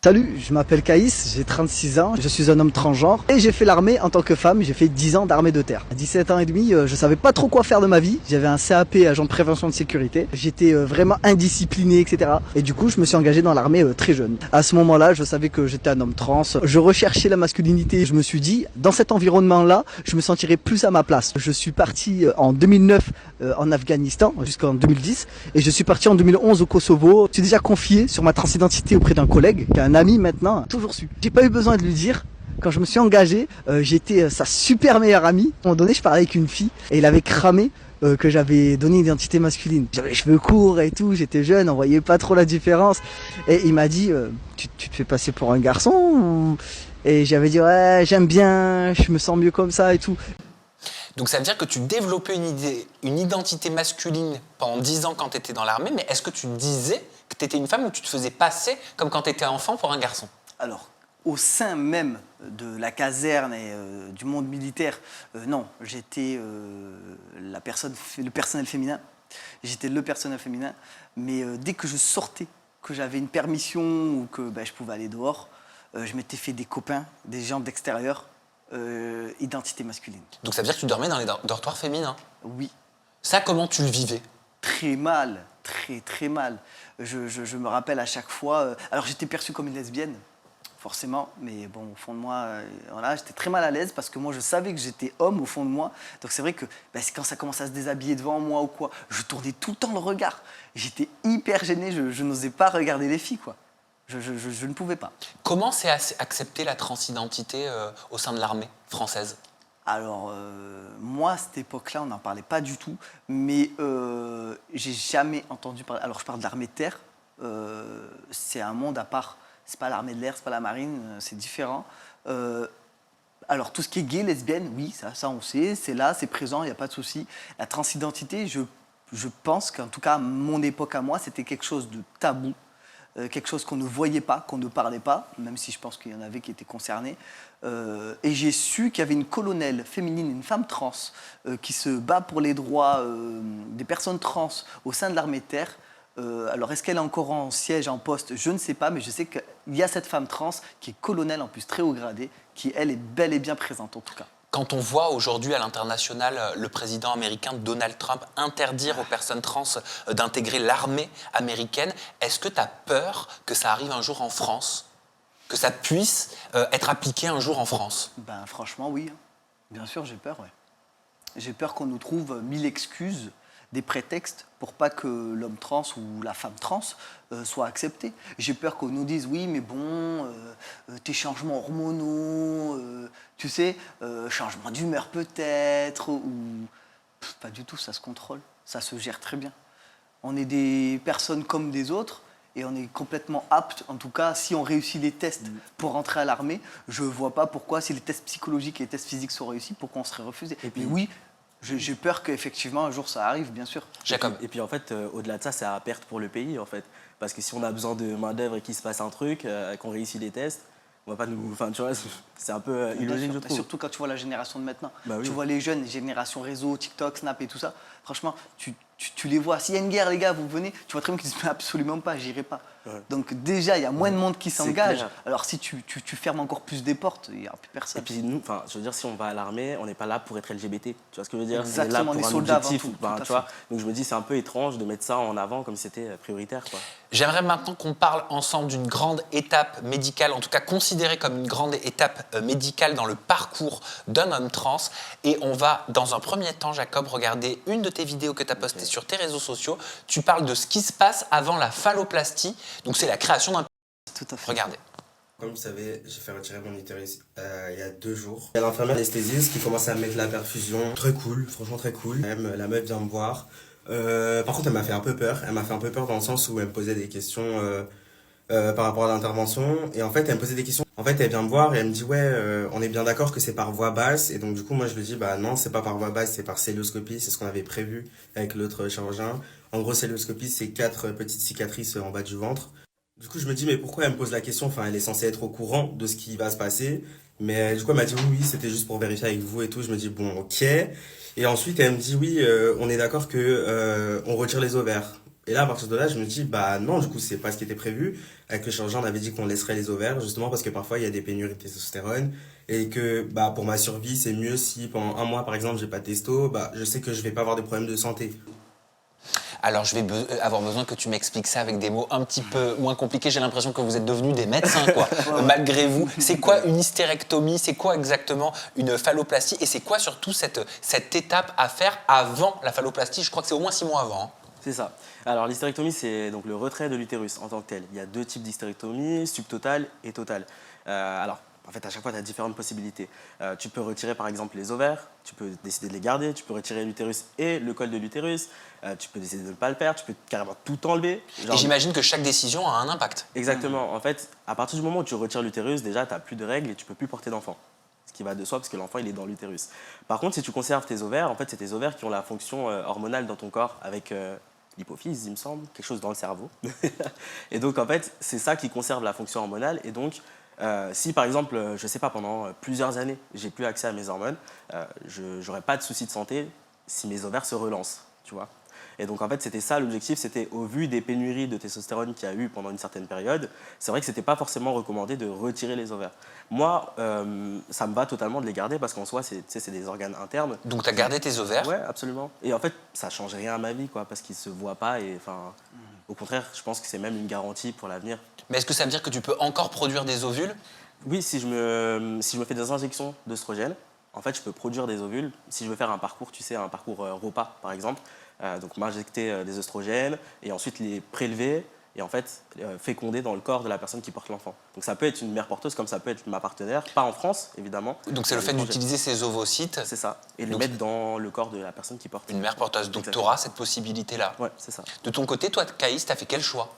Salut, je m'appelle Caïs, j'ai 36 ans, je suis un homme transgenre et j'ai fait l'armée en tant que femme, j'ai fait 10 ans d'armée de terre. À 17 ans et demi, je savais pas trop quoi faire de ma vie, j'avais un CAP agent de prévention de sécurité, j'étais vraiment indiscipliné, etc. Et du coup, je me suis engagé dans l'armée très jeune. À ce moment-là, je savais que j'étais un homme trans, je recherchais la masculinité, je me suis dit, dans cet environnement-là, je me sentirais plus à ma place. Je suis parti en 2009 en Afghanistan jusqu'en 2010 et je suis parti en 2011 au Kosovo. Je suis déjà confié sur ma transidentité auprès d'un collègue qui a un ami maintenant, toujours su. J'ai pas eu besoin de lui dire. Quand je me suis engagé, j'étais sa super meilleure amie. À un moment donné, je parlais avec une fille et il avait cramé que j'avais donné une identité masculine. J'avais les cheveux courts et tout, j'étais jeune, on voyait pas trop la différence. Et il m'a dit, tu te fais passer pour un garçon ou... Et j'avais dit, ouais, j'aime bien, je me sens mieux comme ça et tout. Donc ça veut dire que tu développais une identité masculine pendant 10 ans quand tu étais dans l'armée, mais est-ce que tu disais que tu étais une femme ou tu te faisais passer comme quand tu étais enfant pour un garçon? Alors, au sein même de la caserne et du monde militaire, non, j'étais le personnel féminin. J'étais le personnel féminin. Mais dès que je sortais, que j'avais une permission ou que je pouvais aller dehors, je m'étais fait des copains, des gens d'extérieur, identité masculine. Donc ça veut dire que tu dormais dans les dortoirs féminins. Oui, Ça, comment tu le vivais? très mal, très très mal. Je me rappelle à chaque fois. Alors j'étais perçue comme une lesbienne, forcément, mais bon, au fond de moi, voilà, j'étais très mal à l'aise parce que moi je savais que j'étais homme au fond de moi. Donc c'est vrai que c'est quand ça commençait à se déshabiller devant moi ou quoi, je tournais tout le temps le regard. J'étais hyper gêné, je n'osais pas regarder les filles, quoi. Je ne pouvais pas. Comment c'est accepté la transidentité au sein de l'armée française? Alors, moi, à cette époque-là, on n'en parlait pas du tout, mais j'ai jamais entendu parler. Alors, je parle de l'armée de terre, c'est un monde à part. C'est pas l'armée de l'air, c'est pas la marine, c'est différent. Alors, tout ce qui est gay, lesbienne, oui, ça on sait, c'est là, c'est présent, il n'y a pas de souci. La transidentité, je pense qu'en tout cas, à mon époque à moi, c'était quelque chose de tabou. Quelque chose qu'on ne voyait pas, qu'on ne parlait pas, même si je pense qu'il y en avait qui étaient concernés. Et j'ai su qu'il y avait une colonelle féminine, une femme trans, qui se bat pour les droits des personnes trans au sein de l'armée de terre. Alors, est-ce qu'elle est encore en siège, en poste? Je ne sais pas, mais je sais que il y a cette femme trans qui est colonel en plus très haut gradé, qui elle est bel et bien présente en tout cas. Quand on voit aujourd'hui à l'international le président américain Donald Trump interdire aux personnes trans d'intégrer l'armée américaine, est-ce que tu as peur que ça arrive un jour en France ? Que ça puisse être appliqué un jour en France ? Ben franchement oui, bien sûr j'ai peur, ouais. J'ai peur qu'on nous trouve 1000 excuses, des prétextes pour pas que l'homme trans ou la femme trans soit accepté. J'ai peur qu'on nous dise oui mais bon, tes changements hormonaux, tu sais, changement d'humeur peut-être, ou pas du tout, ça se contrôle, ça se gère très bien. On est des personnes comme des autres et on est complètement apte, en tout cas si on réussit les tests pour rentrer à l'armée, je vois pas pourquoi, si les tests psychologiques et les tests physiques sont réussis, pourquoi on serait refusé. Et puis- Mais oui, j'ai peur qu'effectivement un jour ça arrive, bien sûr. Jacob. Et puis en fait, au-delà de ça, c'est à perte pour le pays en fait. Parce que si on a besoin de main-d'œuvre et qu'il se passe un truc, qu'on réussit les tests, on va pas nous. Enfin, tu vois, c'est un peu illogique, je Et trouve. surtout quand tu vois la génération de maintenant. Bah oui. Tu vois les jeunes, génération réseau, TikTok, Snap et tout ça. Franchement, tu les vois. S'il y a une guerre, les gars, vous venez, tu vois très bien qu'ils disent absolument pas, j'irai pas. Ouais. Donc déjà, il y a moins de monde qui C'est s'engage. clair. Alors si tu fermes encore plus des portes, il n'y aura plus Et personne. puis nous, enfin, je veux dire, si on va à l'armée, on n'est pas là pour être LGBT. Tu vois ce que je veux dire? Exactement, on est on là est pour un soldats avant objectif. tout, Ben, tout à tu vois. fait. Donc je me dis, c'est un peu étrange de mettre ça en avant comme si c'était prioritaire, quoi. J'aimerais maintenant qu'on parle ensemble d'une grande étape médicale, en tout cas considérée comme une grande étape médicale dans le parcours d'un homme trans. Et on va, dans un premier temps, Jacob, regarder une de tes vidéos que tu as postées sur tes réseaux sociaux. Tu parles de ce qui se passe avant la phalloplastie. Donc c'est la création d'un... Tout à fait. Regardez. Comme vous savez, j'ai fait retirer mon utérus il y a 2 jours. Il y a l'infirmière anesthésiste qui commence à me mettre la perfusion. Très cool, franchement très cool. Même la meuf vient me voir. Par contre, elle m'a fait un peu peur. Elle m'a fait un peu peur dans le sens où elle me posait des questions par rapport à l'intervention. Et en fait, elle me posait des questions. En fait, elle vient me voir et elle me dit ouais, on est bien d'accord que c'est par voie basse. Et donc du coup, moi je lui dis bah non, c'est pas par voie basse, c'est par celluloscopie. C'est ce qu'on avait prévu avec l'autre chirurgien. En gros, celluloscopie, c'est 4 petites cicatrices en bas du ventre. Du coup, je me dis, mais pourquoi elle me pose la question? Enfin, elle est censée être au courant de ce qui va se passer. Mais du coup, elle m'a dit, oui, oui, c'était juste pour vérifier avec vous et tout. Je me dis, bon, ok. Et ensuite, elle me dit, oui, on est d'accord que on retire les ovaires. Et là, à partir de là, je me dis, bah non, du coup, c'est pas ce qui était prévu. Avec le chirurgien, on avait dit qu'on laisserait les ovaires, justement parce que parfois, il y a des pénuries de testostérone. Et que, bah, pour ma survie, c'est mieux si pendant 1 mois, par exemple, j'ai pas de testo, bah, je sais que je vais pas avoir de problème de santé. Alors, je vais avoir besoin que tu m'expliques ça avec des mots un petit peu moins compliqués. J'ai l'impression que vous êtes devenus des médecins, quoi, malgré vous. C'est quoi une hystérectomie? C'est quoi exactement une phalloplastie? Et c'est quoi surtout cette étape à faire avant la phalloplastie? Je crois que c'est au moins 6 mois avant. Hein. C'est ça. Alors l'hystérectomie, c'est donc le retrait de l'utérus en tant que tel. Il y a 2 types d'hystérectomie, subtotale et totale. Alors, en fait, à chaque fois, tu as différentes possibilités. Tu peux retirer par exemple les ovaires, tu peux décider de les garder, tu peux retirer l'utérus et le col de l'utérus, tu peux décider de ne pas le faire, tu peux carrément tout enlever. Et j'imagine que chaque décision a un impact. Exactement. En fait, à partir du moment où tu retires l'utérus, déjà, tu n'as plus de règles et tu peux plus porter d'enfant. Ce qui va de soi parce que l'enfant, il est dans l'utérus. Par contre, si tu conserves tes ovaires, en fait, c'est tes ovaires qui ont la fonction hormonale dans ton corps avec l'hypophyse, il me semble, quelque chose dans le cerveau. Et donc, en fait, c'est ça qui conserve la fonction hormonale. Et donc, si par exemple, je sais pas, pendant plusieurs années, j'ai plus accès à mes hormones, je n'aurai pas de soucis de santé si mes ovaires se relancent, tu vois. Et donc en fait, c'était ça l'objectif, c'était au vu des pénuries de testostérone qu'il y a eu pendant une certaine période, c'est vrai que c'était pas forcément recommandé de retirer les ovaires. Moi, ça me va totalement de les garder parce qu'en soi, c'est des organes internes. Donc, tu as gardé tes ovaires. Ouais, absolument. Et en fait, ça change rien à ma vie, quoi, parce qu'ils se voient pas et enfin, au contraire, je pense que c'est même une garantie pour l'avenir. Mais est-ce que ça veut dire que tu peux encore produire des ovules? Oui, si je me fais des injections d'œstrogène, en fait, je peux produire des ovules. Si je veux faire un parcours, tu sais, un parcours repas, par exemple, donc m'injecter des œstrogènes et ensuite les prélever et en fait féconder dans le corps de la personne qui porte l'enfant. Donc ça peut être une mère porteuse comme ça peut être ma partenaire, pas en France, évidemment. Donc, c'est le fait d'utiliser ces ovocytes, C'est ça, et les Donc, mettre dans le corps de la personne qui porte. une mère porteuse. Donc, tu Exactement. auras cette possibilité-là. Ouais, c'est ça. De ton côté, toi, Caïs, tu as fait quel choix?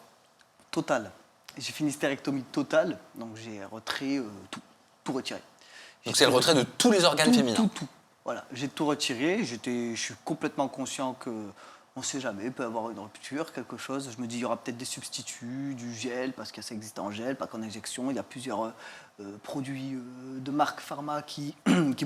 Total. J'ai fait une hystérectomie totale, donc j'ai retiré tout retiré. Donc, c'est le retrait de tous les organes féminins. Tout. Voilà, j'ai tout retiré. Je suis complètement conscient que on ne sait jamais, il peut y avoir une rupture, quelque chose. Je me dis, il y aura peut-être des substituts, du gel, parce que ça existe en gel, pas qu'en injection. Il y a plusieurs produits de marque pharma qui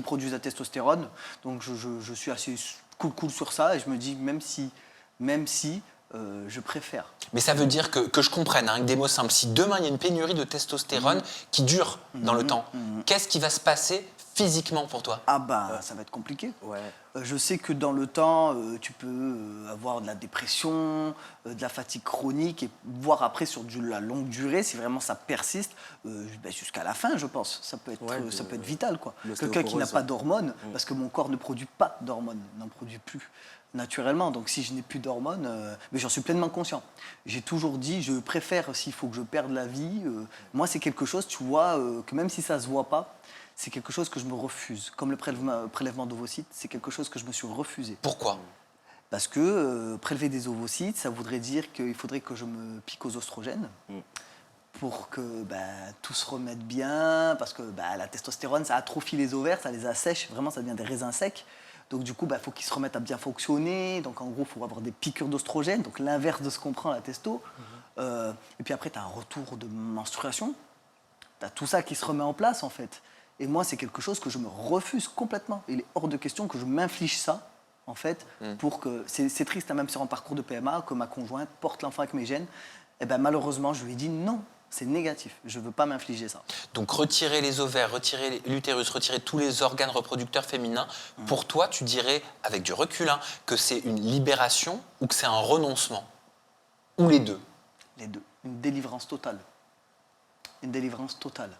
produisent la testostérone. Donc je suis assez cool sur ça et je me dis, même si je préfère. Mais ça veut dire que je comprenne, hein, avec des mots simples, si demain il y a une pénurie de testostérone qui dure dans le temps, qu'est-ce qui va se passer physiquement pour toi? Ah bah ça va être compliqué. Ouais. Je sais que dans le temps, tu peux avoir de la dépression, de la fatigue chronique, et voire après sur la longue durée, si vraiment ça persiste, jusqu'à la fin, je pense. Ça peut être, Ouais, ça peut être vital, quoi. l'ostéoporose. Quelqu'un qui n'a pas d'hormones, parce que mon corps ne produit pas d'hormones, n'en produit plus naturellement. Donc si je n'ai plus d'hormones, mais j'en suis pleinement conscient. J'ai toujours dit, je préfère, s'il faut que je perde la vie, moi c'est quelque chose, tu vois, que même si ça se voit pas, c'est quelque chose que je me refuse. Comme le prélèvement d'ovocytes, c'est quelque chose que je me suis refusé. Pourquoi? Parce que prélever des ovocytes, ça voudrait dire qu'il faudrait que je me pique aux oestrogènes pour que tout se remette bien, parce que la testostérone, ça atrophie les ovaires, ça les assèche, vraiment ça devient des raisins secs. Donc du coup, il faut qu'ils se remettent à bien fonctionner. Donc en gros, il faut avoir des piqûres d'oestrogènes, donc l'inverse de ce qu'on prend la testo. Et puis après, tu as un retour de menstruation. Tu as tout ça qui se remet en place en fait. Et moi, c'est quelque chose que je me refuse complètement. Il est hors de question que je m'inflige ça, en fait, pour que... C'est triste, hein, même sur un parcours de PMA, que ma conjointe porte l'enfant avec mes gènes. Et malheureusement, je lui ai dit non, c'est négatif. Je ne veux pas m'infliger ça. Donc retirer les ovaires, retirer l'utérus, retirer tous les organes reproducteurs féminins, pour toi, tu dirais, avec du recul, hein, que c'est une libération ou que c'est un renoncement? Ou les deux? Les deux. Une délivrance totale. Une délivrance totale.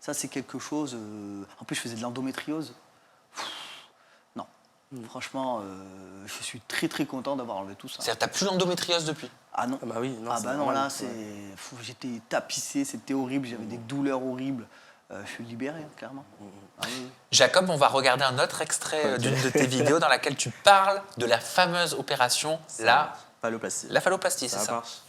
Ça, c'est quelque chose... En plus, je faisais de l'endométriose. Non. Franchement, je suis très, très content d'avoir enlevé tout ça. C'est-à-dire que tu n'as plus l'endométriose depuis? Ah non. Ah bah oui, non, Ah c'est bah non, normal. là, j'étais tapissé, c'était horrible, j'avais des douleurs horribles. Je suis libéré, hein, clairement. Ah oui, oui. Jacob, on va regarder un autre extrait d'une de tes vidéos dans laquelle tu parles de la fameuse opération, la phalloplastie, c'est ça? marche.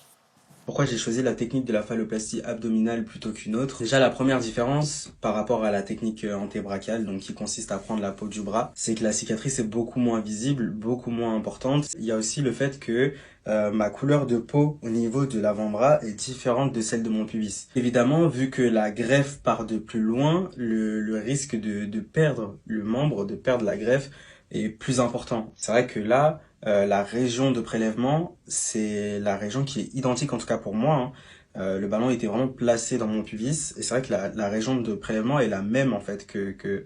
Pourquoi j'ai choisi la technique de la phalloplastie abdominale plutôt qu'une autre? Déjà, la première différence par rapport à la technique antébracale, donc qui consiste à prendre la peau du bras, c'est que la cicatrice est beaucoup moins visible, beaucoup moins importante. Il y a aussi le fait que ma couleur de peau au niveau de l'avant-bras est différente de celle de mon pubis. Évidemment, vu que la greffe part de plus loin, le risque de perdre le membre, de perdre la greffe, est plus important. C'est vrai que là, la région de prélèvement, c'est la région qui est identique, en tout cas pour moi, hein. Le ballon était vraiment placé dans mon pubis, et c'est vrai que la région de prélèvement est la même en fait que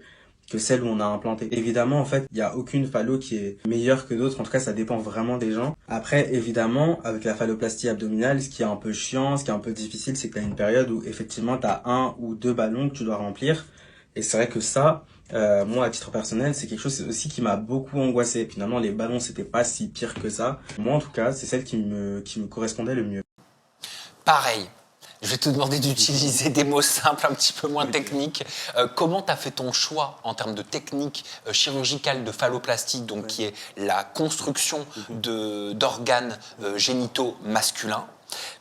celle où on a implanté. Évidemment, en fait, il n'y a aucune phallo qui est meilleure que d'autres, en tout cas ça dépend vraiment des gens. Après, évidemment, avec la phalloplastie abdominale, ce qui est un peu chiant, ce qui est un peu difficile, c'est que tu as une période où effectivement tu as 1 ou 2 ballons que tu dois remplir, et c'est vrai que ça, moi à titre personnel, c'est quelque chose aussi qui m'a beaucoup angoissé. Finalement, les ballons, c'était pas si pire que ça. Moi en tout cas, c'est celle qui me correspondait le mieux. Pareil. Je vais te demander d'utiliser des mots simples, un petit peu moins techniques. Comment tu as fait ton choix en termes de technique chirurgicale de phalloplastie, donc qui est la construction d'organes génitaux masculins?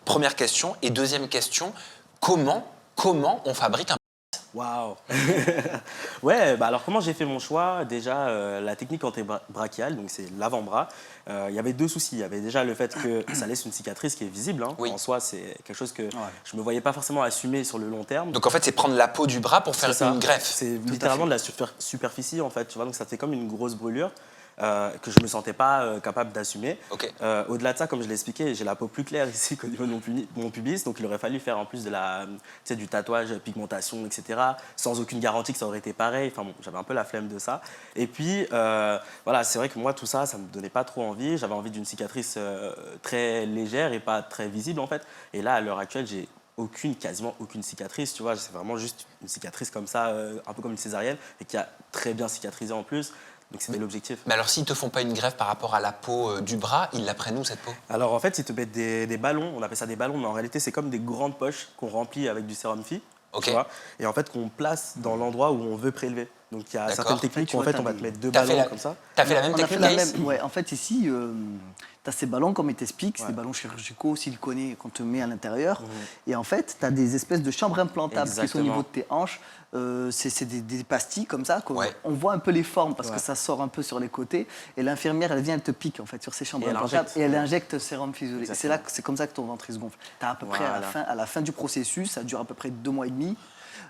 Première question. Et deuxième question, comment on fabrique un... Waouh. Ouais, alors comment j'ai fait mon choix? Déjà, la technique antébrachiale, donc c'est l'avant-bras. Il y avait 2 soucis. Il y avait déjà le fait que ça laisse une cicatrice qui est visible. Hein. Oui. En soi, c'est quelque chose que je me voyais pas forcément assumer sur le long terme. Donc en fait, c'est prendre la peau du bras pour faire une greffe. C'est littéralement de la superficie en fait. Tu vois, donc ça fait comme une grosse brûlure. Que je ne me sentais pas capable d'assumer. Okay. Au-delà de ça, comme je l'ai expliqué, j'ai la peau plus claire ici qu'au niveau de mon pubis, donc il aurait fallu faire en plus du tatouage, pigmentation, etc., sans aucune garantie que ça aurait été pareil. Enfin bon, j'avais un peu la flemme de ça. Et puis, voilà, c'est vrai que moi, tout ça, ne me donnait pas trop envie. J'avais envie d'une cicatrice très légère et pas très visible, en fait. Et là, à l'heure actuelle, j'ai quasiment aucune cicatrice, tu vois. C'est vraiment juste une cicatrice comme ça, un peu comme une césarienne, et qui a très bien cicatrisé en plus. Donc c'était l'objectif. Mais alors s'ils ne te font pas une greffe par rapport à la peau du bras, ils la prennent où cette peau? Alors en fait, ils te mettent des ballons, on appelle ça des ballons, mais en réalité c'est comme des grandes poches qu'on remplit avec du sérum phi, okay. Tu vois, et en fait qu'on place dans l'endroit où on veut prélever. Donc il y a certaines techniques où en fait on va te mettre 2 ballons comme ça. T'as fait la même technique? Ouais, en fait ici, tu as ces ballons, comme il t'explique, c'est des ballons chirurgicaux siliconés qu'on te met à l'intérieur. Et en fait, tu as des espèces de chambres implantables qui sont au niveau de tes hanches. C'est des pastilles comme ça. On voit un peu les formes parce que ça sort un peu sur les côtés. Et l'infirmière, elle vient, elle te pique en fait sur ces chambres implantables et elle injecte sérum physiologique. C'est comme ça que ton ventre il se gonfle. Tu as à peu près à la fin du processus, ça dure à peu près 2 mois et demi.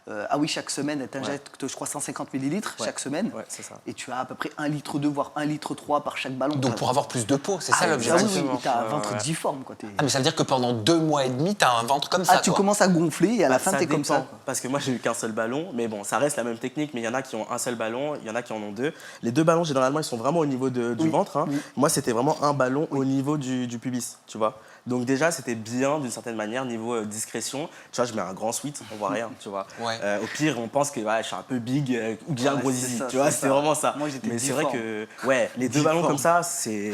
Ah oui, chaque semaine, elle t'injecte, je crois, 150 ml millilitres Ouais. chaque semaine. Ouais, c'est ça. Et tu as à peu près 1,2 litre, voire 1,3 litre par chaque ballon. Donc pour avoir plus de peau, c'est ça Ah, l'objectif. oui, Exactement. tu as un Ouais, ventre ouais. difforme. Quoi. Ah, mais ça veut dire que pendant 2 mois et demi, t'as un ventre comme ça, Tu quoi. commences à gonfler et à la Bah, fin, t'es comme dépend, ça. quoi. Parce que moi, j'ai eu qu'un seul ballon. Mais bon, ça reste la même technique. Mais il y en a qui ont un seul ballon, il y en a qui en ont deux. Les deux ballons, généralement, ils sont vraiment au niveau du Oui, ventre. Hein. oui. Moi, c'était vraiment un ballon au niveau du pubis, tu vois. Donc déjà, c'était bien d'une certaine manière, niveau discrétion. Tu vois, je mets un grand sweat, on voit rien, tu vois. Ouais. Au pire, on pense que ouais, je suis un peu big ou que j'ai un Ouais, gros c'est zizi, ça, tu vois. c'est C'était ça. vraiment ça. Moi, j'étais Mais c'est vrai difforme. que ouais, les deux ballons Difforme. comme ça, c'est...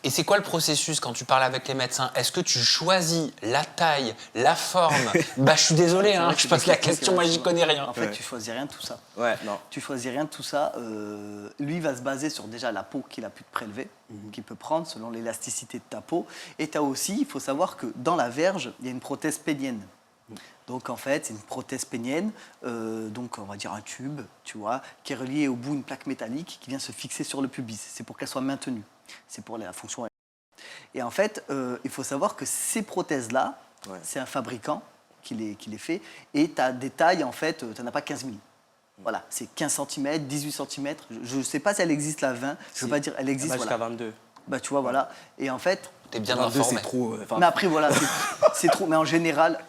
Et c'est quoi le processus quand tu parles avec les médecins? Est-ce que tu choisis la taille, la forme? Bah, je suis désolé, hein, je pose la question, moi j'y connais rien. En fait, Ouais. tu choisis rien de tout ça. Ouais, non. Tu choisis rien de tout ça. Lui, il va se baser sur déjà la peau qu'il a pu te prélever, qu'il peut prendre selon l'élasticité de ta peau. Et tu as aussi, il faut savoir que dans la verge, il y a une prothèse pénienne. Donc en fait, c'est une prothèse pénienne, donc on va dire un tube, tu vois, qui est relié au bout une plaque métallique qui vient se fixer sur le pubis. C'est pour qu'elle soit maintenue. C'est pour la fonction. Et en fait, il faut savoir que ces prothèses-là, Ouais. c'est un fabricant qui les fait. Et tu as des tailles, en fait, tu n'en as pas 15 000. Voilà, c'est 15 cm, 18 cm. Je ne sais pas si elle existe la 20. Je ne veux pas dire, elle existe. Elle va jusqu'à Voilà. 22. Bah, tu vois, voilà. Et en fait, T'es bien 22, informé. c'est trop... enfin, mais après, voilà, c'est trop. Mais en général,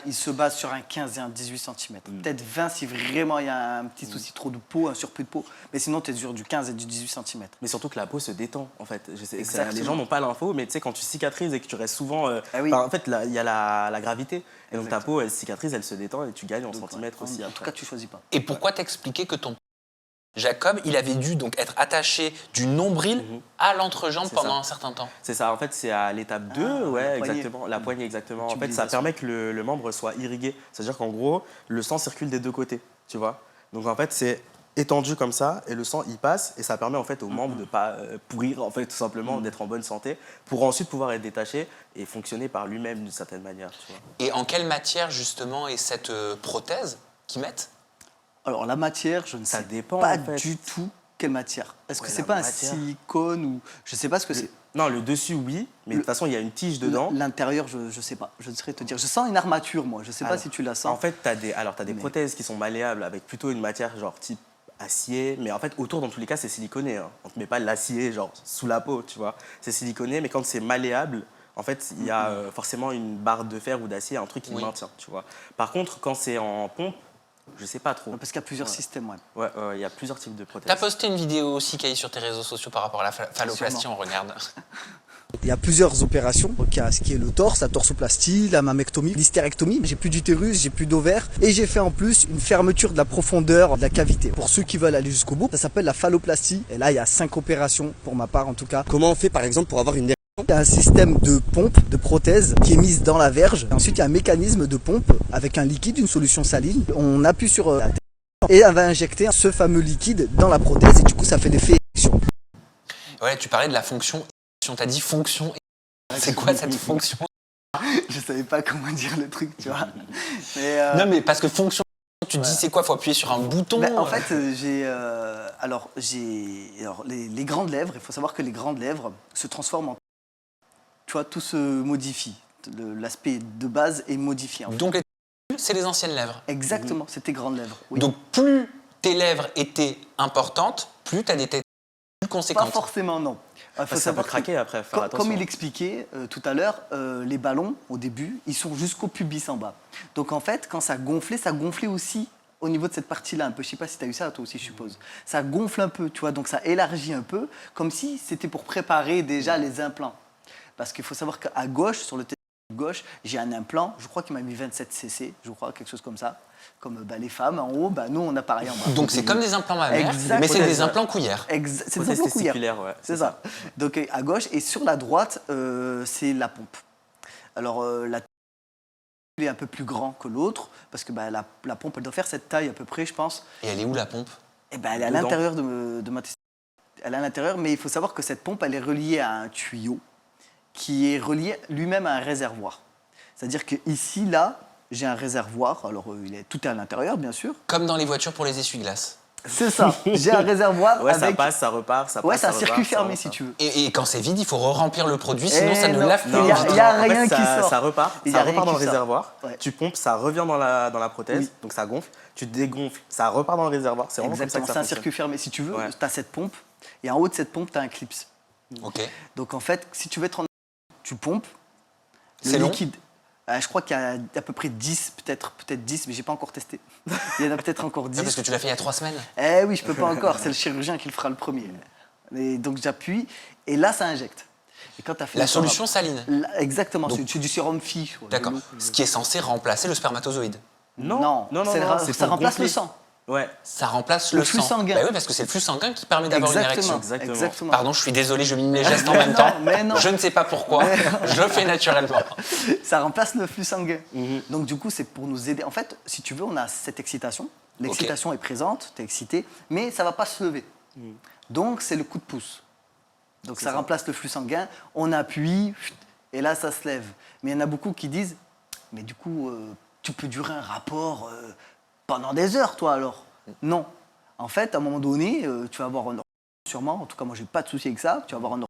il se base sur un 15 et un 18 cm. Peut-être 20 si vraiment il y a un petit souci trop de peau, un surplus de peau. Mais sinon, tu es sur du 15 et du 18 cm. Mais surtout que la peau se détend, en fait. Je sais, Exactement. les gens n'ont pas l'info, mais tu sais, quand tu cicatrises et que tu restes souvent... Ah oui. enfin, en fait, il y a la gravité. Et donc ta Exactement. peau, elle cicatrise, elle se détend et tu gagnes en Donc, centimètres aussi. En après. tout cas, tu choisis pas. Et pourquoi t'expliquer que ton Jacob, il avait dû donc être attaché du nombril à l'entrejambe C'est pendant ça. un certain temps? C'est ça, en fait, c'est à l'étape 2, la ouais, poignée. exactement. La poignée, exactement. En fait, ça Tubulisation. permet que le membre soit irrigué. C'est-à-dire qu'en gros, le sang circule des deux côtés, tu vois. Donc en fait, c'est étendu comme ça et le sang y passe et ça permet en fait au membre de pas pourrir en fait tout simplement, d'être en bonne santé pour ensuite pouvoir être détaché et fonctionner par lui-même d'une certaine manière, tu vois. Et en quelle matière justement est cette prothèse qu'ils mettent? Alors, la matière, je ne Ça sais dépend, pas en fait. du tout quelle matière. Est-ce que Ouais, c'est la pas un matière. silicone ou. Je sais pas ce que c'est. Non, le dessus, oui, mais de toute façon, il y a une tige dedans. L'intérieur, je ne sais pas. Je ne saurais te dire. Je sens une armature, moi. Je ne sais pas Alors, si tu la sens. En fait, tu as des Mais- prothèses qui sont malléables avec plutôt une matière genre type acier, mais en fait, autour, dans tous les cas, c'est siliconé. Hein. On ne te met pas de l'acier genre sous la peau, tu vois. C'est siliconé, mais quand c'est malléable, en fait, il y a forcément une barre de fer ou d'acier, un truc qui Oui. le maintient, tu vois. Par contre, quand c'est en pompe, je sais pas trop. Parce qu'il y a plusieurs systèmes, ouais. Ouais, il y a plusieurs types de prothèses. T'as posté une vidéo aussi, Caïs, sur tes réseaux sociaux par rapport à la phalloplastie, on regarde. Il y a plusieurs opérations. Il y a ce qui est le torse, la torsoplastie, la mammectomie, l'hystérectomie. J'ai plus d'utérus, j'ai plus d'ovaires. Et j'ai fait en plus une fermeture de la profondeur de la cavité. Pour ceux qui veulent aller jusqu'au bout, ça s'appelle la phalloplastie. Et là, il y a 5 opérations, pour ma part en tout cas. Comment on fait par exemple pour avoir une Il y a un système de pompe, de prothèse qui est mise dans la verge. Et ensuite, il y a un mécanisme de pompe avec un liquide, une solution saline. On appuie sur la tête et elle va injecter ce fameux liquide dans la prothèse et du coup, ça fait l'effet érection. Ouais, tu parlais de la fonction. T'as dit fonction. C'est quoi cette fonction? Je savais pas comment dire le truc, tu vois. Mais, Non, mais parce que fonction, tu te dis c'est quoi? Faut appuyer sur un bouton? en fait, les grandes lèvres, il faut savoir que les grandes lèvres se transforment en. Tu vois, tout se modifie. L'aspect de base est modifié. En fait. Donc, c'est les anciennes lèvres. Exactement, c'est tes grandes lèvres. Oui. Donc, plus tes lèvres étaient importantes, plus tu as des têtes plus Pas conséquentes. forcément, non. Il faut Ça peut savoir que, craquer après, faire attention. comme il expliquait tout à l'heure, les ballons, au début, ils sont jusqu'au pubis en bas. Donc en fait, quand ça gonflait aussi au niveau de cette partie-là un peu. Je sais pas si tu as eu ça, toi aussi, je suppose. Ça gonfle un peu, tu vois, donc ça élargit un peu, comme si c'était pour préparer déjà les implants. Parce qu'il faut savoir qu'à gauche, sur le testicule gauche, j'ai un implant, je crois qu'il m'a mis 27 cc, je crois, quelque chose comme ça. Comme les femmes, en haut, nous, on a pareil en bas. Donc, c'est comme des implants mammaires, Exact. mais c'est des Prothèse, implants couillères. C'est des Prothèse implants couillères. testiculaire, ouais. C'est ça. Donc à gauche et sur la droite, c'est la pompe. Alors la est un peu plus grand que l'autre parce que la pompe elle doit faire cette taille à peu près, je pense. Et elle est où la pompe? Et elle est à Dedans. l'intérieur de ma testicule. Elle est à l'intérieur, mais il faut savoir que cette pompe elle est reliée à un tuyau qui est relié lui-même à un réservoir. C'est-à-dire que ici là, j'ai un réservoir. Alors tout est à l'intérieur, bien sûr. Comme dans les voitures pour les essuie-glaces. C'est ça. J'ai un réservoir Ouais, ça avec... passe, ça repart, ça Ouais, passe, c'est un ça circuit repart, ça fermé rentre, si ça. tu veux. Et quand c'est vide, il faut re-remplir le produit, sinon ça ne non, lave plus. il y a- Non, il y a non, rien en fait, qui ça, sort. ça repart, Il y ça a rien repart dans le qui sort. réservoir. Ouais. Tu pompes, ça revient dans la prothèse, Oui. donc ça gonfle. Tu dégonfles, ça repart dans le réservoir. C'est vraiment Exactement, comme ça c'est un que ça circuit fermé. Si tu veux, Ouais. tu as cette pompe, et en haut de cette pompe, tu as un clips. Ok. Donc en fait, si tu veux être en... tu pompes, le C'est long liquide. Je crois qu'il y a à peu près 10, peut-être 10, mais j'ai pas encore testé. Il y en a peut-être encore Ah, 10. parce que tu l'as fait il y a 3 semaines. Eh oui, je peux pas encore, c'est le chirurgien qui le fera le premier. Et donc j'appuie, et là ça injecte. Et quand tu as fait La le solution sérum- saline. Exactement, Donc- c'est du sérum phi. quoi, de D'accord. l'eau. Ce qui est censé remplacer le spermatozoïde. Non, c'est ça pour remplace gonfler. le sang. Ouais, Ça remplace Le le flux sang. sanguin. Bah oui, parce que c'est le flux sanguin qui permet d'avoir une érection. Exactement. Pardon, je suis désolé, je mime les gestes en Mais même non, temps. mais non. Je ne sais pas pourquoi. Je le fais naturellement. Ça remplace le flux sanguin. Mhm. Donc du coup, c'est pour nous aider. En fait, si tu veux, on a cette excitation. L'excitation est présente, tu es excité, mais ça va pas se lever. Donc c'est le coup de pouce. Donc ça remplace le flux sanguin, on appuie, et là ça se lève. Mais il y en a beaucoup qui disent, mais du coup, tu peux durer un rapport pendant des heures, toi alors. Non. En fait, à un moment donné, tu vas avoir un orgasme, sûrement, en tout cas moi j'ai pas de souci avec ça, tu vas avoir un orgasme,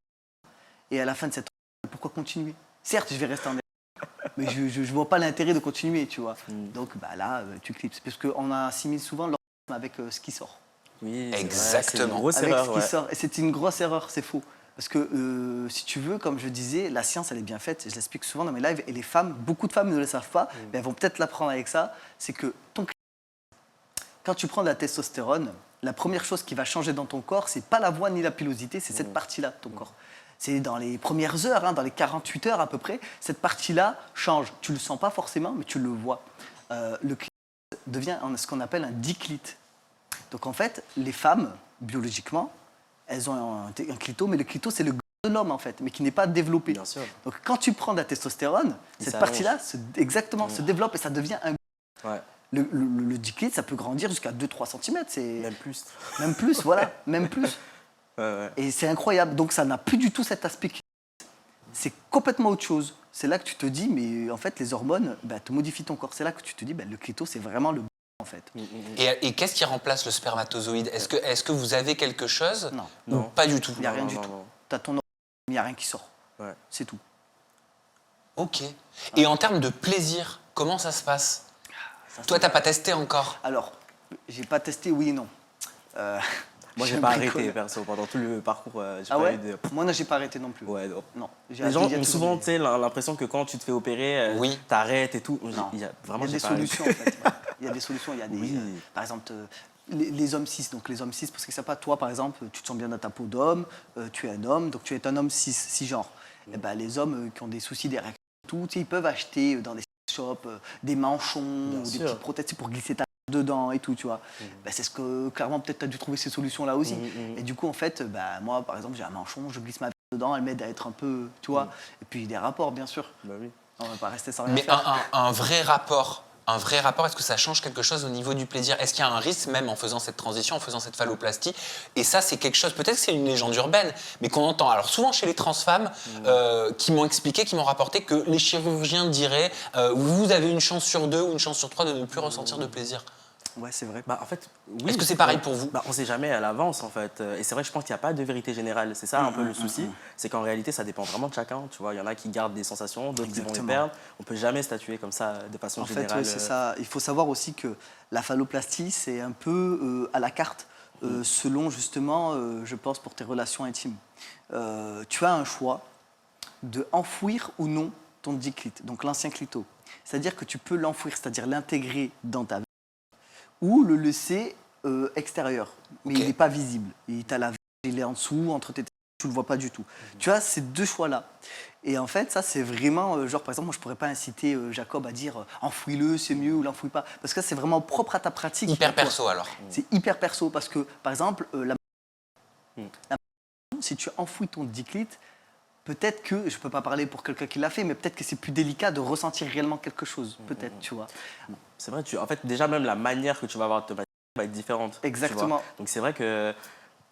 et à la fin de cette orgasme, pourquoi continuer? Certes, je vais rester en orgasme, mais je vois pas l'intérêt de continuer, tu vois. Donc bah, là, tu clipses, parce qu'on assimile souvent l'orgasme avec ce qui sort. oui, c'est vrai, Exactement. c'est une grosse Avec erreur, ce qui ouais. sort. Et c'est une grosse erreur, c'est faux. Parce que si tu veux, comme je disais, la science, elle est bien faite. Je l'explique souvent dans mes lives. Et les femmes, beaucoup de femmes ne le savent pas, mais elles vont peut-être l'apprendre avec ça. C'est que quand tu prends de la testostérone, la première chose qui va changer dans ton corps, c'est pas la voix ni la pilosité, c'est cette partie-là de ton corps. C'est dans les premières heures, hein, dans les 48 heures à peu près, cette partie-là change. Tu le sens pas forcément, mais tu le vois. Le clitoris devient ce qu'on appelle un diclite. Donc en fait, les femmes, biologiquement, elles ont un clito, mais le clito, c'est le gland de l'homme en fait, mais qui n'est pas développé. Bien sûr. Donc quand tu prends de la testostérone, Il cette s'allonge. partie-là se développe et ça devient un... Ouais, Le diclite, ça peut grandir jusqu'à 2-3 cm. même plus. Même plus, voilà, même plus. Ouais, ouais. Et c'est incroyable. Donc ça n'a plus du tout cet aspect clitoris. C'est complètement autre chose. C'est là que tu te dis, mais en fait, les hormones te modifient ton corps. C'est là que tu te dis, le clito, c'est vraiment le en fait. Et qu'est-ce qui remplace le spermatozoïde? Est-ce que vous avez quelque chose? Non, Non. Pas du tout. il n'y a rien Non, du non, tout. non. Tu as ton hormone, il n'y a rien qui sort. Ouais. C'est tout. Ok. Et en termes de plaisir, comment ça se passe? Ça, Toi, c'est- t'as pas testé encore? Alors, j'ai pas testé, oui et non. Moi, je j'ai pas bricole. arrêté, perso. Pendant tout le parcours, j'ai Ah pas ouais eu de... Moi, non, j'ai pas arrêté non plus. Ouais, non. Non. Les gens j'ai ont tout souvent oublié. tu sais, l'impression que quand tu te fais opérer, Oui. t'arrêtes et tout. Non. Il y a, vraiment, Il y a j'ai des pas solutions arrêté. en fait. Il y a des solutions. Il y a des, Oui. par exemple, les hommes cis. Donc les hommes cis, parce que c'est pas toi, par exemple, tu te sens bien dans ta peau d'homme, tu es un homme, donc tu es un homme cisgenre. Et ben, les hommes qui ont des soucis d'érection, tout, tu sais, ils peuvent acheter dans des shops des manchons Bien ou des sûr. petites prothèses tu sais, pour glisser ta dedans et tout, tu vois. Ben, c'est ce que, clairement, peut-être tu as dû trouver ces solutions-là aussi. Et du coup, en fait, moi, par exemple, j'ai un manchon, je glisse ma dedans, elle m'aide à être un peu, tu vois. Et puis des rapports, bien sûr. Bah oui. On va pas rester sans rien Mais faire. un vrai rapport. Un vrai rapport, est-ce que ça change quelque chose au niveau du plaisir? Est-ce qu'il y a un risque même en faisant cette transition, en faisant cette phalloplastie? Et ça, c'est quelque chose, peut-être que c'est une légende urbaine, mais qu'on entend. Alors souvent chez les trans femmes, qui m'ont expliqué, qui m'ont rapporté que les chirurgiens diraient vous avez une chance sur 2 ou une chance sur 3 de ne plus ressentir de plaisir. Ouais, c'est vrai. Bah, en fait, oui. Est-ce que c'est pareil pour vous? Bah, on sait jamais à l'avance, en fait. Et c'est vrai que je pense qu'il n'y a pas de vérité générale. C'est ça un peu le souci. C'est qu'en réalité, ça dépend vraiment de chacun. Tu vois, il y en a qui gardent des sensations, d'autres qui vont les Exactement. perdre. On peut jamais statuer comme ça de façon En fait, générale. ouais, c'est ça. Il faut savoir aussi que la phalloplastie, c'est un peu à la carte, selon justement, je pense, pour tes relations intimes. Tu as un choix de enfouir ou non ton diclite, donc l'ancien clito. C'est-à-dire que tu peux l'enfouir, c'est-à-dire l'intégrer dans ta vie, ou le laisser extérieur. Mais Ok. il n'est pas visible. Il t'a la il est en dessous, entre tes tu ne le vois pas du tout. Tu as ces deux choix-là. Et en fait, ça, c'est vraiment, genre, par exemple, moi, je ne pourrais pas inciter Jacob à dire enfouis-le, c'est mieux, ou l'enfouis pas. Parce que c'est vraiment propre à ta pratique. Hyper à toi. perso alors. C'est hyper perso. Parce que, par exemple, si tu enfouis ton diclite, peut-être que, je ne peux pas parler pour quelqu'un qui l'a fait, mais peut-être que c'est plus délicat de ressentir réellement quelque chose. Peut-être, tu vois. C'est vrai, en fait, déjà, même la manière que tu vas avoir de te masturber va être différente. tu vois. Exactement. Donc c'est vrai que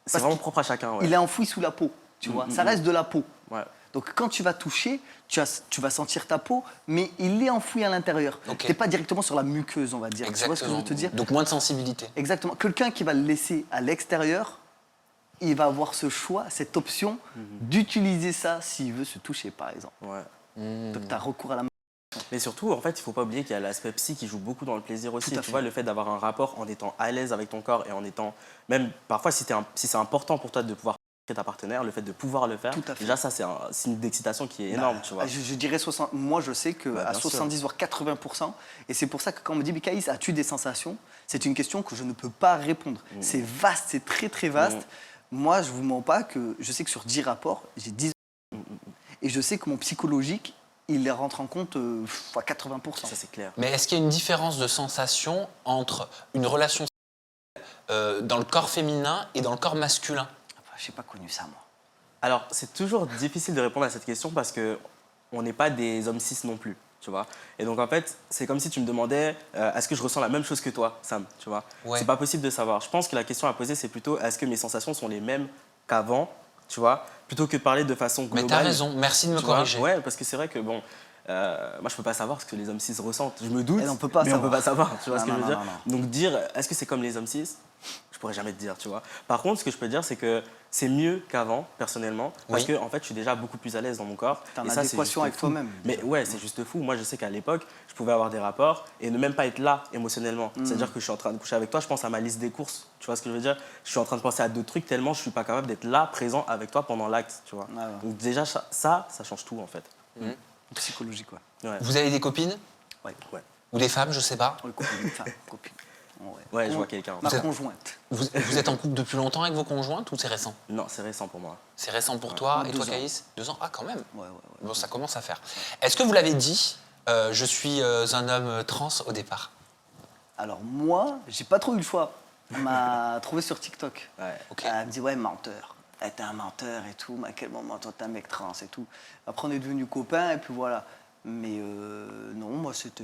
c'est Parce vraiment qu'il- propre à chacun. Ouais. Il est enfoui sous la peau, tu vois. Ça reste de la peau. Ouais. Donc quand tu vas toucher, tu vas sentir ta peau, mais il est enfoui à l'intérieur. Ok. Tu n'es pas directement sur la muqueuse, on va dire. Tu vois ce que je veux te dire? Donc moins de sensibilité. Exactement. Quelqu'un qui va le laisser à l'extérieur, il va avoir ce choix, cette option d'utiliser ça s'il veut se toucher, par exemple. Ouais. Donc tu as recours à la Mais surtout, en fait, il faut pas oublier qu'il y a l'aspect psy qui joue beaucoup dans le plaisir aussi. Tout à Tu fait. vois, le fait d'avoir un rapport en étant à l'aise avec ton corps et en étant, même parfois, si c'est important pour toi de pouvoir ta partenaire, le fait de pouvoir le faire, Tout à fait. déjà ça c'est un signe d'excitation qui est énorme, tu vois. Je dirais 60. Moi, je sais qu'à Bien sûr. 70 voire 80%, et c'est pour ça que quand on me dit Bikaïs, as-tu des sensations? C'est une question que je ne peux pas répondre. C'est vaste, c'est très très vaste. Moi, je vous mens pas que je sais que sur 10 rapports, j'ai 10 et je sais que mon psychologique, il rentre en compte fois 80%. Ça c'est clair. Mais est-ce qu'il y a une différence de sensation entre une relation dans le corps féminin et dans le corps masculin? J'ai pas connu ça, moi. Alors, c'est toujours difficile de répondre à cette question parce que on n'est pas des hommes cis non plus, tu vois. Et donc, en fait, c'est comme si tu me demandais est-ce que je ressens la même chose que toi, Sam, tu vois. Ouais. C'est pas possible de savoir. Je pense que la question à poser, c'est plutôt est-ce que mes sensations sont les mêmes qu'avant, tu vois, plutôt que de parler de façon globale. Mais t'as raison, merci de me tu vois. corriger. Ouais, parce que c'est vrai que, bon, moi, je peux pas savoir ce que les hommes cis ressentent. Je me doute, Et on peut pas mais on savoir. peut pas savoir, tu vois Non, ce que je veux non, dire. non, Donc, dire est-ce que c'est comme les hommes cis, je pourrais jamais te dire, tu vois. Par contre, ce que je peux dire, c'est que c'est mieux qu'avant, personnellement, parce Oui. que en fait, je suis déjà beaucoup plus à l'aise dans mon corps. T'es en Et ça, c'est adéquation juste avec fou. toi-même. Mais ouais, c'est juste fou. Moi, je sais qu'à l'époque, je pouvais avoir des rapports et ne même pas être là émotionnellement. C'est-à-dire que je suis en train de coucher avec toi, je pense à ma liste des courses. Tu vois ce que je veux dire? Je suis en train de penser à d'autres trucs tellement je suis pas capable d'être là, présent avec toi pendant l'acte, tu vois. Ouais, ouais. Donc déjà, ça change tout en fait. Psychologie, quoi. Ouais. Vous avez des copines Ouais. Ouais. ou des femmes, je sais pas. Ouais, copine. Enfin, copine. Ouais, je vois quelqu'un. Ma Vous êtes- conjointe. Vous êtes en couple depuis longtemps avec vos conjointes ou c'est récent? Non, c'est récent pour moi. C'est récent pour toi. Ouais, Et toi, 2 ans. Caïs? 2 ans? Ah, quand même. Ouais. Bon, ça commence à faire. Est-ce que vous l'avez dit, je suis un homme trans au départ? Alors moi, j'ai pas trop eu le choix. On m'a trouvé sur TikTok. Ouais. Ok. Elle me dit ouais, menteur. T'es un menteur et tout. Mais à quel moment toi t'es un mec trans et tout. Après on est devenus copains et puis voilà. Mais non, moi c'était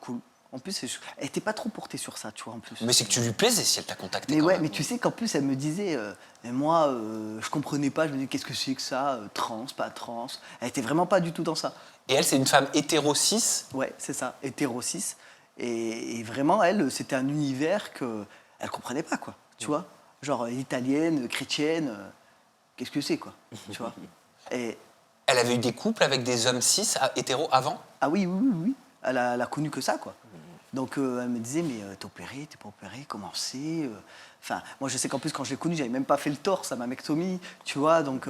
cool. En plus, elle était pas trop portée sur ça, tu vois, en plus. Mais c'est que tu lui plaisais si elle t'a contacté. Mais quand ouais, même. mais tu sais qu'en plus, elle me disait, mais moi, je comprenais pas, je me disais, qu'est-ce que c'est que ça, trans, pas trans. Elle était vraiment pas du tout dans ça. Et elle, c'est une femme hétéro-cis. Ouais, c'est ça, hétéro cis. Et vraiment, elle, c'était un univers que elle comprenait pas, quoi. Tu vois, genre italienne, chrétienne, qu'est-ce que c'est, quoi. Tu vois. Et Elle avait eu des couples avec des hommes cis hétéros avant. ah oui. Elle a connu que ça, quoi. Donc elle me disait, mais t'es opéré, t'es pas opéré, comment c'est Enfin, moi je sais qu'en plus quand je l'ai connue, j'avais même pas fait le torse à ma mectomie, tu vois. Donc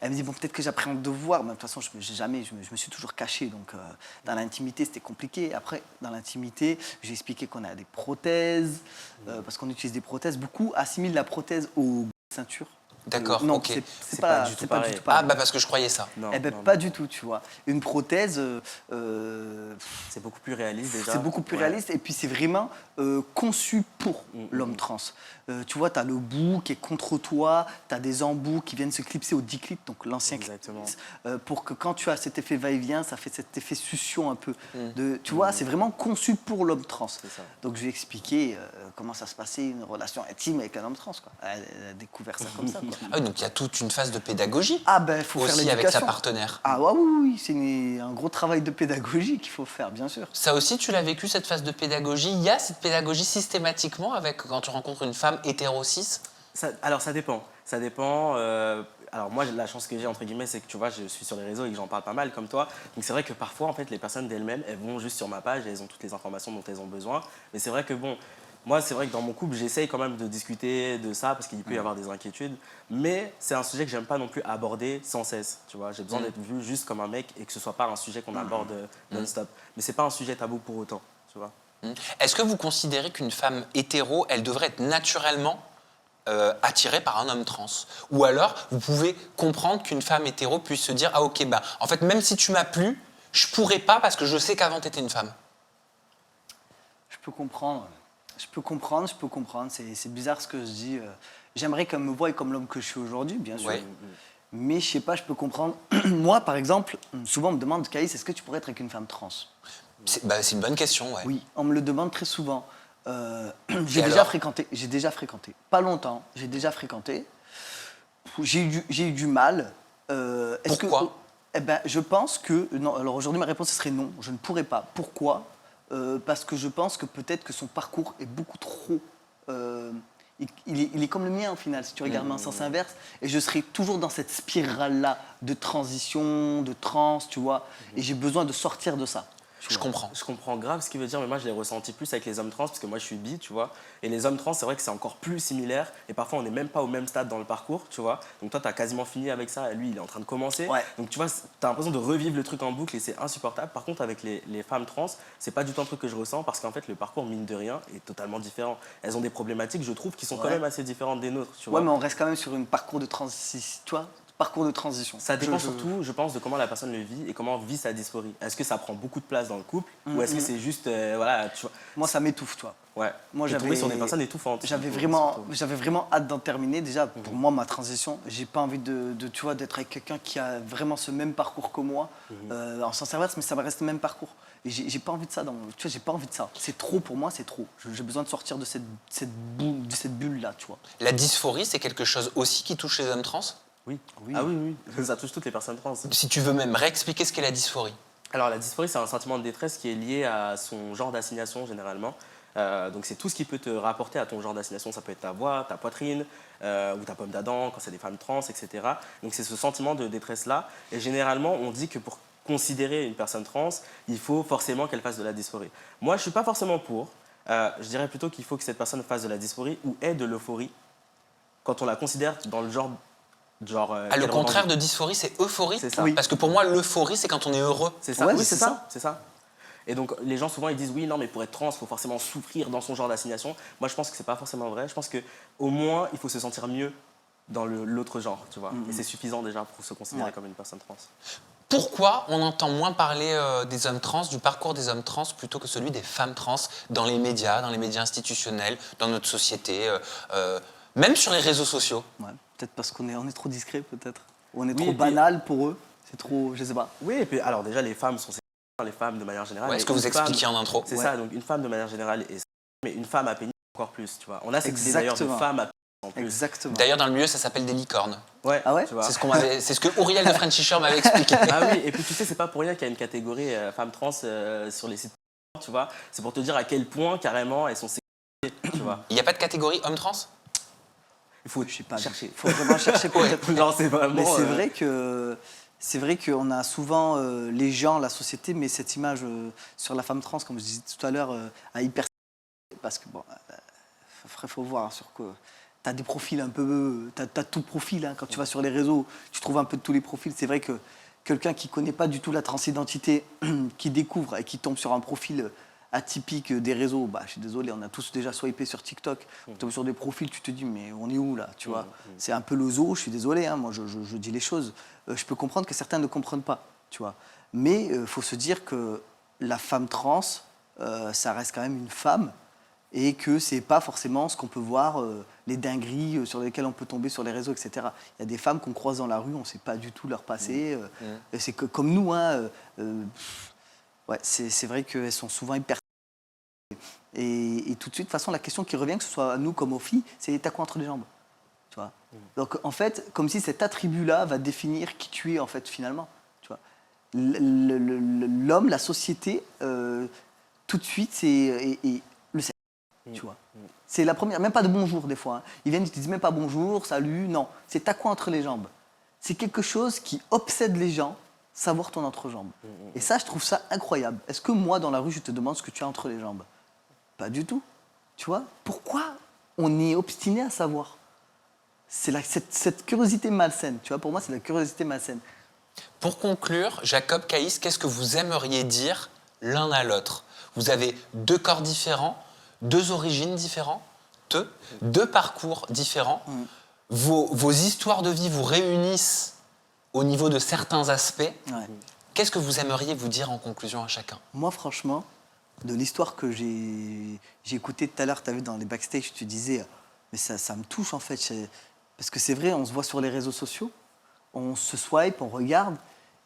elle me dit, bon peut-être que j'appréhende de voir, mais de toute façon je me suis toujours caché. Donc dans l'intimité c'était compliqué. Après, dans l'intimité, j'ai expliqué qu'on a des prothèses, parce qu'on utilise des prothèses. Beaucoup assimilent la prothèse aux ceintures. D'accord, Non, ok. c'est pas du tout c'est pas pareil. du tout Ah, pareil. bah parce que je croyais ça. Non, Eh ben, non, pas non. du tout, tu vois. Une prothèse, C'est beaucoup plus réaliste déjà. c'est beaucoup plus Ouais. réaliste et puis c'est vraiment conçu pour l'homme trans. Tu vois, tu as le bout qui est contre toi, tu as des embouts qui viennent se clipser au diclite, donc l'ancien Exactement. clitoris, pour que quand tu as cet effet va-et-vient, ça fait cet effet succion un peu. Tu vois, c'est vraiment conçu pour l'homme trans. C'est ça. Donc je lui ai expliqué comment ça se passait, une relation intime avec un homme trans. Quoi. Elle a découvert ça comme ça. Quoi. Ah oui, donc il y a toute une phase de pédagogie Ah ben, il faut faire aussi l'éducation. avec sa partenaire. Ah ouais, oui, c'est un gros travail de pédagogie qu'il faut faire, bien sûr. Ça aussi, tu l'as vécu, cette phase de pédagogie. Il y a cette pédagogie systématiquement avec quand tu rencontres une femme hétéro-cis. Alors ça dépend. Ça dépend. Alors moi, la chance que j'ai, entre guillemets, c'est que tu vois, je suis sur les réseaux et que j'en parle pas mal comme toi. Donc c'est vrai que parfois, en fait, les personnes d'elles-mêmes, elles vont juste sur ma page et elles ont toutes les informations dont elles ont besoin. Mais c'est vrai que bon, moi, c'est vrai que dans mon couple, j'essaye quand même de discuter de ça parce qu'il peut y avoir des inquiétudes. Mais c'est un sujet que j'aime pas non plus aborder sans cesse. Tu vois, j'ai besoin d'être vu juste comme un mec et que ce soit pas un sujet qu'on aborde non-stop. Mais c'est pas un sujet tabou pour autant. Tu vois. Est-ce que vous considérez qu'une femme hétéro, elle devrait être naturellement attirée par un homme trans? Ou alors, vous pouvez comprendre qu'une femme hétéro puisse se dire « Ah ok, bah, en fait, même si tu m'as plu, je pourrais pas parce que je sais qu'avant, tu étais une femme. » Je peux comprendre. C'est bizarre ce que je dis. J'aimerais qu'elle me voie comme l'homme que je suis aujourd'hui, bien sûr. Ouais. Mais je sais pas, je peux comprendre. Moi, par exemple, souvent on me demande, Caïs, est-ce que tu pourrais être avec une femme trans? C'est une bonne question, ouais. Oui, on me le demande très souvent. J'ai alors déjà fréquenté. Pas longtemps, j'ai déjà fréquenté. J'ai eu du mal. Pourquoi Eh ben, je pense que... Non, alors aujourd'hui, ma réponse ce serait non. Je ne pourrais pas. Pourquoi parce que je pense que peut-être que son parcours est beaucoup trop... il est comme le mien, au final, si tu regardes en sens inverse. Et je serai toujours dans cette spirale-là de transition, de transe, tu vois. Et j'ai besoin de sortir de ça. Je comprends. Je comprends grave ce qu'il veut dire, mais moi je l'ai ressenti plus avec les hommes trans, parce que moi je suis bi, tu vois. Et les hommes trans, c'est vrai que c'est encore plus similaire, et parfois on n'est même pas au même stade dans le parcours, tu vois. Donc toi, tu as quasiment fini avec ça, et lui, il est en train de commencer. Ouais. Donc tu vois, tu as l'impression de revivre le truc en boucle, et c'est insupportable. Par contre, avec les femmes trans, c'est pas du tout un truc que je ressens, parce qu'en fait, le parcours, mine de rien, est totalement différent. Elles ont des problématiques, je trouve, qui sont quand même assez différentes des nôtres, tu vois. Ouais, mais on reste quand même sur un parcours de transition, tu vois, parcours de transition. Ça dépend surtout, je pense, de comment la personne le vit et comment vit sa dysphorie. Est-ce que ça prend beaucoup de place dans le couple ou est-ce que c'est juste, voilà, tu vois. Moi, ça m'étouffe, toi. Ouais. Moi, T'es tombé sur des personnes étouffantes. J'avais vraiment hâte d'en terminer. Déjà, pour moi, ma transition, j'ai pas envie tu vois, d'être avec quelqu'un qui a vraiment ce même parcours que moi, en sens inverse, mais ça me reste le même parcours. Et j'ai pas envie de ça. Tu vois, j'ai pas envie de ça. C'est trop pour moi, c'est trop. J'ai besoin de sortir de cette bulle-là, tu vois. La dysphorie, c'est quelque chose aussi qui touche les hommes trans? Oui. Ah oui, oui. Ça touche toutes les personnes trans. Si tu veux même réexpliquer ce qu'est la dysphorie. Alors la dysphorie, c'est un sentiment de détresse qui est lié à son genre d'assignation généralement. Donc c'est tout ce qui peut te rapporter à ton genre d'assignation. Ça peut être ta voix, ta poitrine ou ta pomme d'Adam quand c'est des femmes trans, etc. Donc c'est ce sentiment de détresse-là. Et généralement, on dit que pour considérer une personne trans, il faut forcément qu'elle fasse de la dysphorie. Moi, je ne suis pas forcément pour. Je dirais plutôt qu'il faut que cette personne fasse de la dysphorie ou ait de l'euphorie quand on la considère dans le genre... le contraire de dysphorie, c'est euphorie. C'est ça. Oui. Parce que pour moi, l'euphorie, c'est quand on est heureux. C'est ça, Ouais, oui, c'est c'est ça. Et donc, les gens, souvent, ils disent, oui, non, mais pour être trans, il faut forcément souffrir dans son genre d'assignation. Moi, je pense que c'est pas forcément vrai. Je pense qu'au moins, il faut se sentir mieux dans l'autre genre, tu vois. Et c'est suffisant déjà pour se considérer comme une personne trans. Pourquoi on entend moins parler des hommes trans, du parcours des hommes trans, plutôt que celui des femmes trans dans les médias institutionnels, dans notre société, même sur les réseaux sociaux? Ouais. Peut-être parce qu'on est trop discret, peut-être. Ou on est Oui, trop et puis- banal pour eux. C'est trop, je sais pas. Oui, et puis, alors déjà, les femmes sont les femmes de manière générale. Ouais, Et ce que vous une femme- expliquiez en intro. C'est Ouais. ça, donc une femme de manière générale est mais une femme à pénis encore plus, tu vois. On a cette idée d'ailleurs de Exactement. femme à pénis en plus. Exactement. D'ailleurs, dans le milieu, ça s'appelle des licornes. Ouais, Ah ouais tu vois. C'est ce que Auriel de Frenchy Shore m'avait expliqué. Ah oui, et puis tu sais, c'est pas pour rien qu'il y a une catégorie femmes trans sur les sites, tu vois. C'est pour te dire à quel point, carrément, elles sont sexualisées, tu vois. Il n'y a pas de catégorie homme trans? Il faut Je sais pas. chercher. Faut vraiment chercher peut-être. Non, c'est vraiment... Mais c'est vrai qu'on a souvent les gens, la société, mais cette image sur la femme trans, comme je disais tout à l'heure, à hyper. Parce que bon, faut voir sur quoi. T'as des profils un peu, t'as tout profil. Hein. Quand tu vas sur les réseaux, tu trouves un peu de tous les profils. C'est vrai que quelqu'un qui connaît pas du tout la transidentité, qui découvre et qui tombe sur un profil atypique des réseaux, bah, je suis désolé, on a tous déjà swipé sur TikTok, on tombe sur des profils, tu te dis mais on est où là, tu vois. C'est un peu le zoo, je suis désolé, hein, moi je dis les choses. Je peux comprendre que certains ne comprennent pas, tu vois. Mais il faut se dire que la femme trans, ça reste quand même une femme et que c'est pas forcément ce qu'on peut voir, les dingueries sur lesquelles on peut tomber sur les réseaux, etc. Il y a des femmes qu'on croise dans la rue, on ne sait pas du tout leur passé. Et c'est comme nous, hein, ouais, c'est vrai qu'elles sont souvent hyper. Et tout de suite, de toute façon, la question qui revient, que ce soit à nous comme aux filles, c'est t'as quoi entre les jambes, tu vois. Donc en fait, comme si cet attribut-là va définir qui tu es en fait finalement, tu vois. L'homme, la société, tout de suite, c'est le sexe, tu vois. C'est la première, même pas de bonjour des fois. Hein. Ils viennent, ils te disent même pas bonjour, salut, non. C'est t'as quoi entre les jambes. C'est quelque chose qui obsède les gens, savoir ton entrejambe. Et ça, je trouve ça incroyable. Est-ce que moi, dans la rue, je te demande ce que tu as entre les jambes? Pas du tout. Tu vois? Pourquoi on est obstiné à savoir? C'est cette curiosité malsaine. Tu vois, pour moi, c'est la curiosité malsaine. Pour conclure, Jacob, Caïs, qu'est-ce que vous aimeriez dire l'un à l'autre? Vous avez deux corps différents, deux origines différentes, deux parcours différents. Vos histoires de vie vous réunissent au niveau de certains aspects. Ouais. Qu'est-ce que vous aimeriez vous dire en conclusion à chacun? Moi, franchement, de l'histoire que j'ai écoutée tout à l'heure, tu as vu dans les backstage, je te disais, mais ça me touche en fait. Parce que c'est vrai, on se voit sur les réseaux sociaux, on se swipe, on regarde,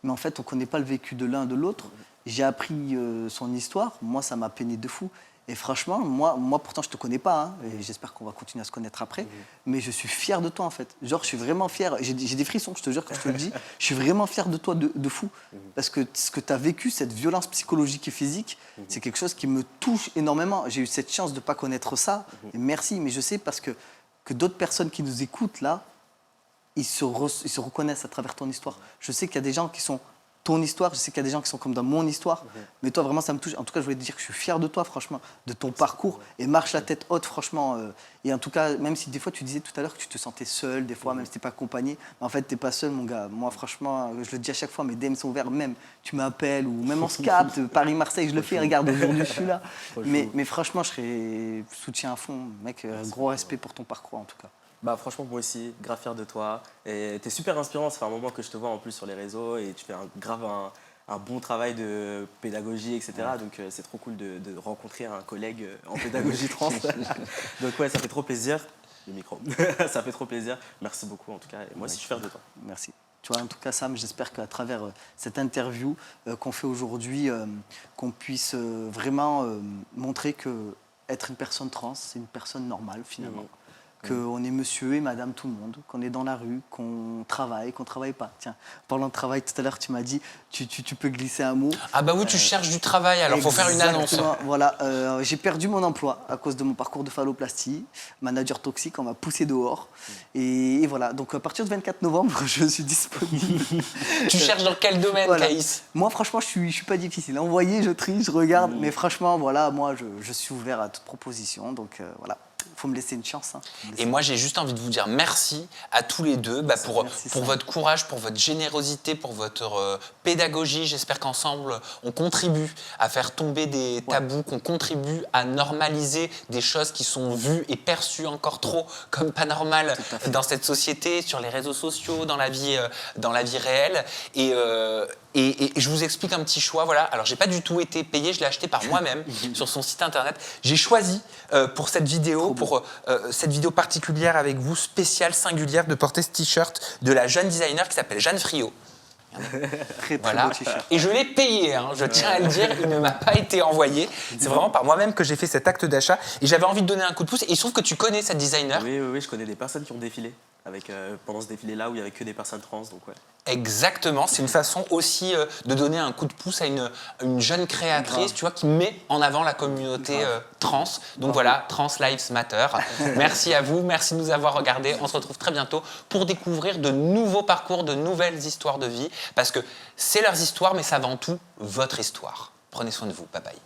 mais en fait, on ne connaît pas le vécu de l'un de l'autre. J'ai appris son histoire, moi, ça m'a peiné de fou. Et franchement, moi pourtant, je te connais pas, hein, et j'espère qu'on va continuer à se connaître après, mais je suis fier de toi, en fait. Genre, je suis vraiment fier. J'ai des frissons, je te jure, quand je te le dis. Je suis vraiment fier de toi, de fou. Parce que ce que tu as vécu, cette violence psychologique et physique, c'est quelque chose qui me touche énormément. J'ai eu cette chance de ne pas connaître ça, et merci, mais je sais parce que d'autres personnes qui nous écoutent, là, ils se reconnaissent à travers ton histoire. Je sais qu'il y a des gens qui sont ton histoire, je sais qu'il y a des gens qui sont comme dans mon histoire, mais toi, vraiment, ça me touche. En tout cas, je voulais te dire que je suis fier de toi, franchement, de ton parcours, et marche la tête haute, franchement. Et en tout cas, même si des fois, tu disais tout à l'heure que tu te sentais seul, des fois, même si tu n'es pas accompagné, mais en fait, tu n'es pas seul, mon gars. Moi, franchement, je le dis à chaque fois, mes DM sont ouverts, même, tu m'appelles, ou même on se capte, Paris-Marseille, je le fais, regarde, aujourd'hui, je suis là. Mais franchement, je soutiens à fond, mec, gros respect pour ton parcours, en tout cas. Bah franchement, moi aussi, grave fier de toi. Et t'es super inspirant, ça fait un moment que je te vois en plus sur les réseaux et tu fais un bon travail de pédagogie, etc. Donc c'est trop cool de rencontrer un collègue en pédagogie trans. Donc ouais, ça fait trop plaisir. Le micro. Ça fait trop plaisir. Merci beaucoup en tout cas. Et moi aussi, je suis fier de toi. Merci. Tu vois, en tout cas, Sam, j'espère qu'à travers cette interview qu'on fait aujourd'hui, qu'on puisse vraiment montrer que être une personne trans, c'est une personne normale finalement. Qu'on est monsieur et madame tout le monde, qu'on est dans la rue, qu'on travaille pas. Tiens, parlant de travail, tout à l'heure, tu m'as dit, tu peux glisser un mot. Ah bah oui, tu cherches du travail, alors il faut faire une annonce. Voilà, j'ai perdu mon emploi à cause de mon parcours de phalloplastie, manager toxique, on m'a poussé dehors. Et voilà, donc à partir du 24 novembre, je suis disponible. Tu cherches dans quel domaine, voilà. Caïs? Moi, franchement, je suis pas difficile. Envoyez, je trie, je regarde, mais franchement, voilà, moi, je suis ouvert à toute proposition, donc voilà. Faut me laisser une chance. Hein. Et moi, j'ai juste envie de vous dire merci à tous les deux pour votre courage, pour votre générosité, pour votre pédagogie. J'espère qu'ensemble, on contribue à faire tomber des tabous, qu'on contribue à normaliser des choses qui sont vues et perçues encore trop comme pas normales dans cette société, sur les réseaux sociaux, dans la vie réelle. Et je vous explique un petit choix. Voilà. Alors, j'ai pas du tout été payé, je l'ai acheté par moi-même sur son site internet. J'ai choisi pour cette vidéo, cette vidéo particulière avec vous, spéciale, singulière, de porter ce t-shirt de la jeune designer qui s'appelle Jeanne Friot. Très Voilà. beau t-shirt. Et je l'ai payé, hein, je tiens à le dire, il ne m'a pas été envoyé. C'est vraiment par moi-même que j'ai fait cet acte d'achat. Et j'avais envie de donner un coup de pouce. Et il se trouve que tu connais cette designer. Oui, je connais des personnes qui ont défilé pendant ce défilé-là où il n'y avait que des personnes trans. Donc ouais. Exactement, c'est une façon aussi de donner un coup de pouce à une jeune créatrice, tu vois, qui met en avant la communauté trans. Donc voilà, Trans Lives Matter. Merci à vous, merci de nous avoir regardés. On se retrouve très bientôt pour découvrir de nouveaux parcours, de nouvelles histoires de vie, parce que c'est leurs histoires, mais c'est avant tout votre histoire. Prenez soin de vous, bye bye.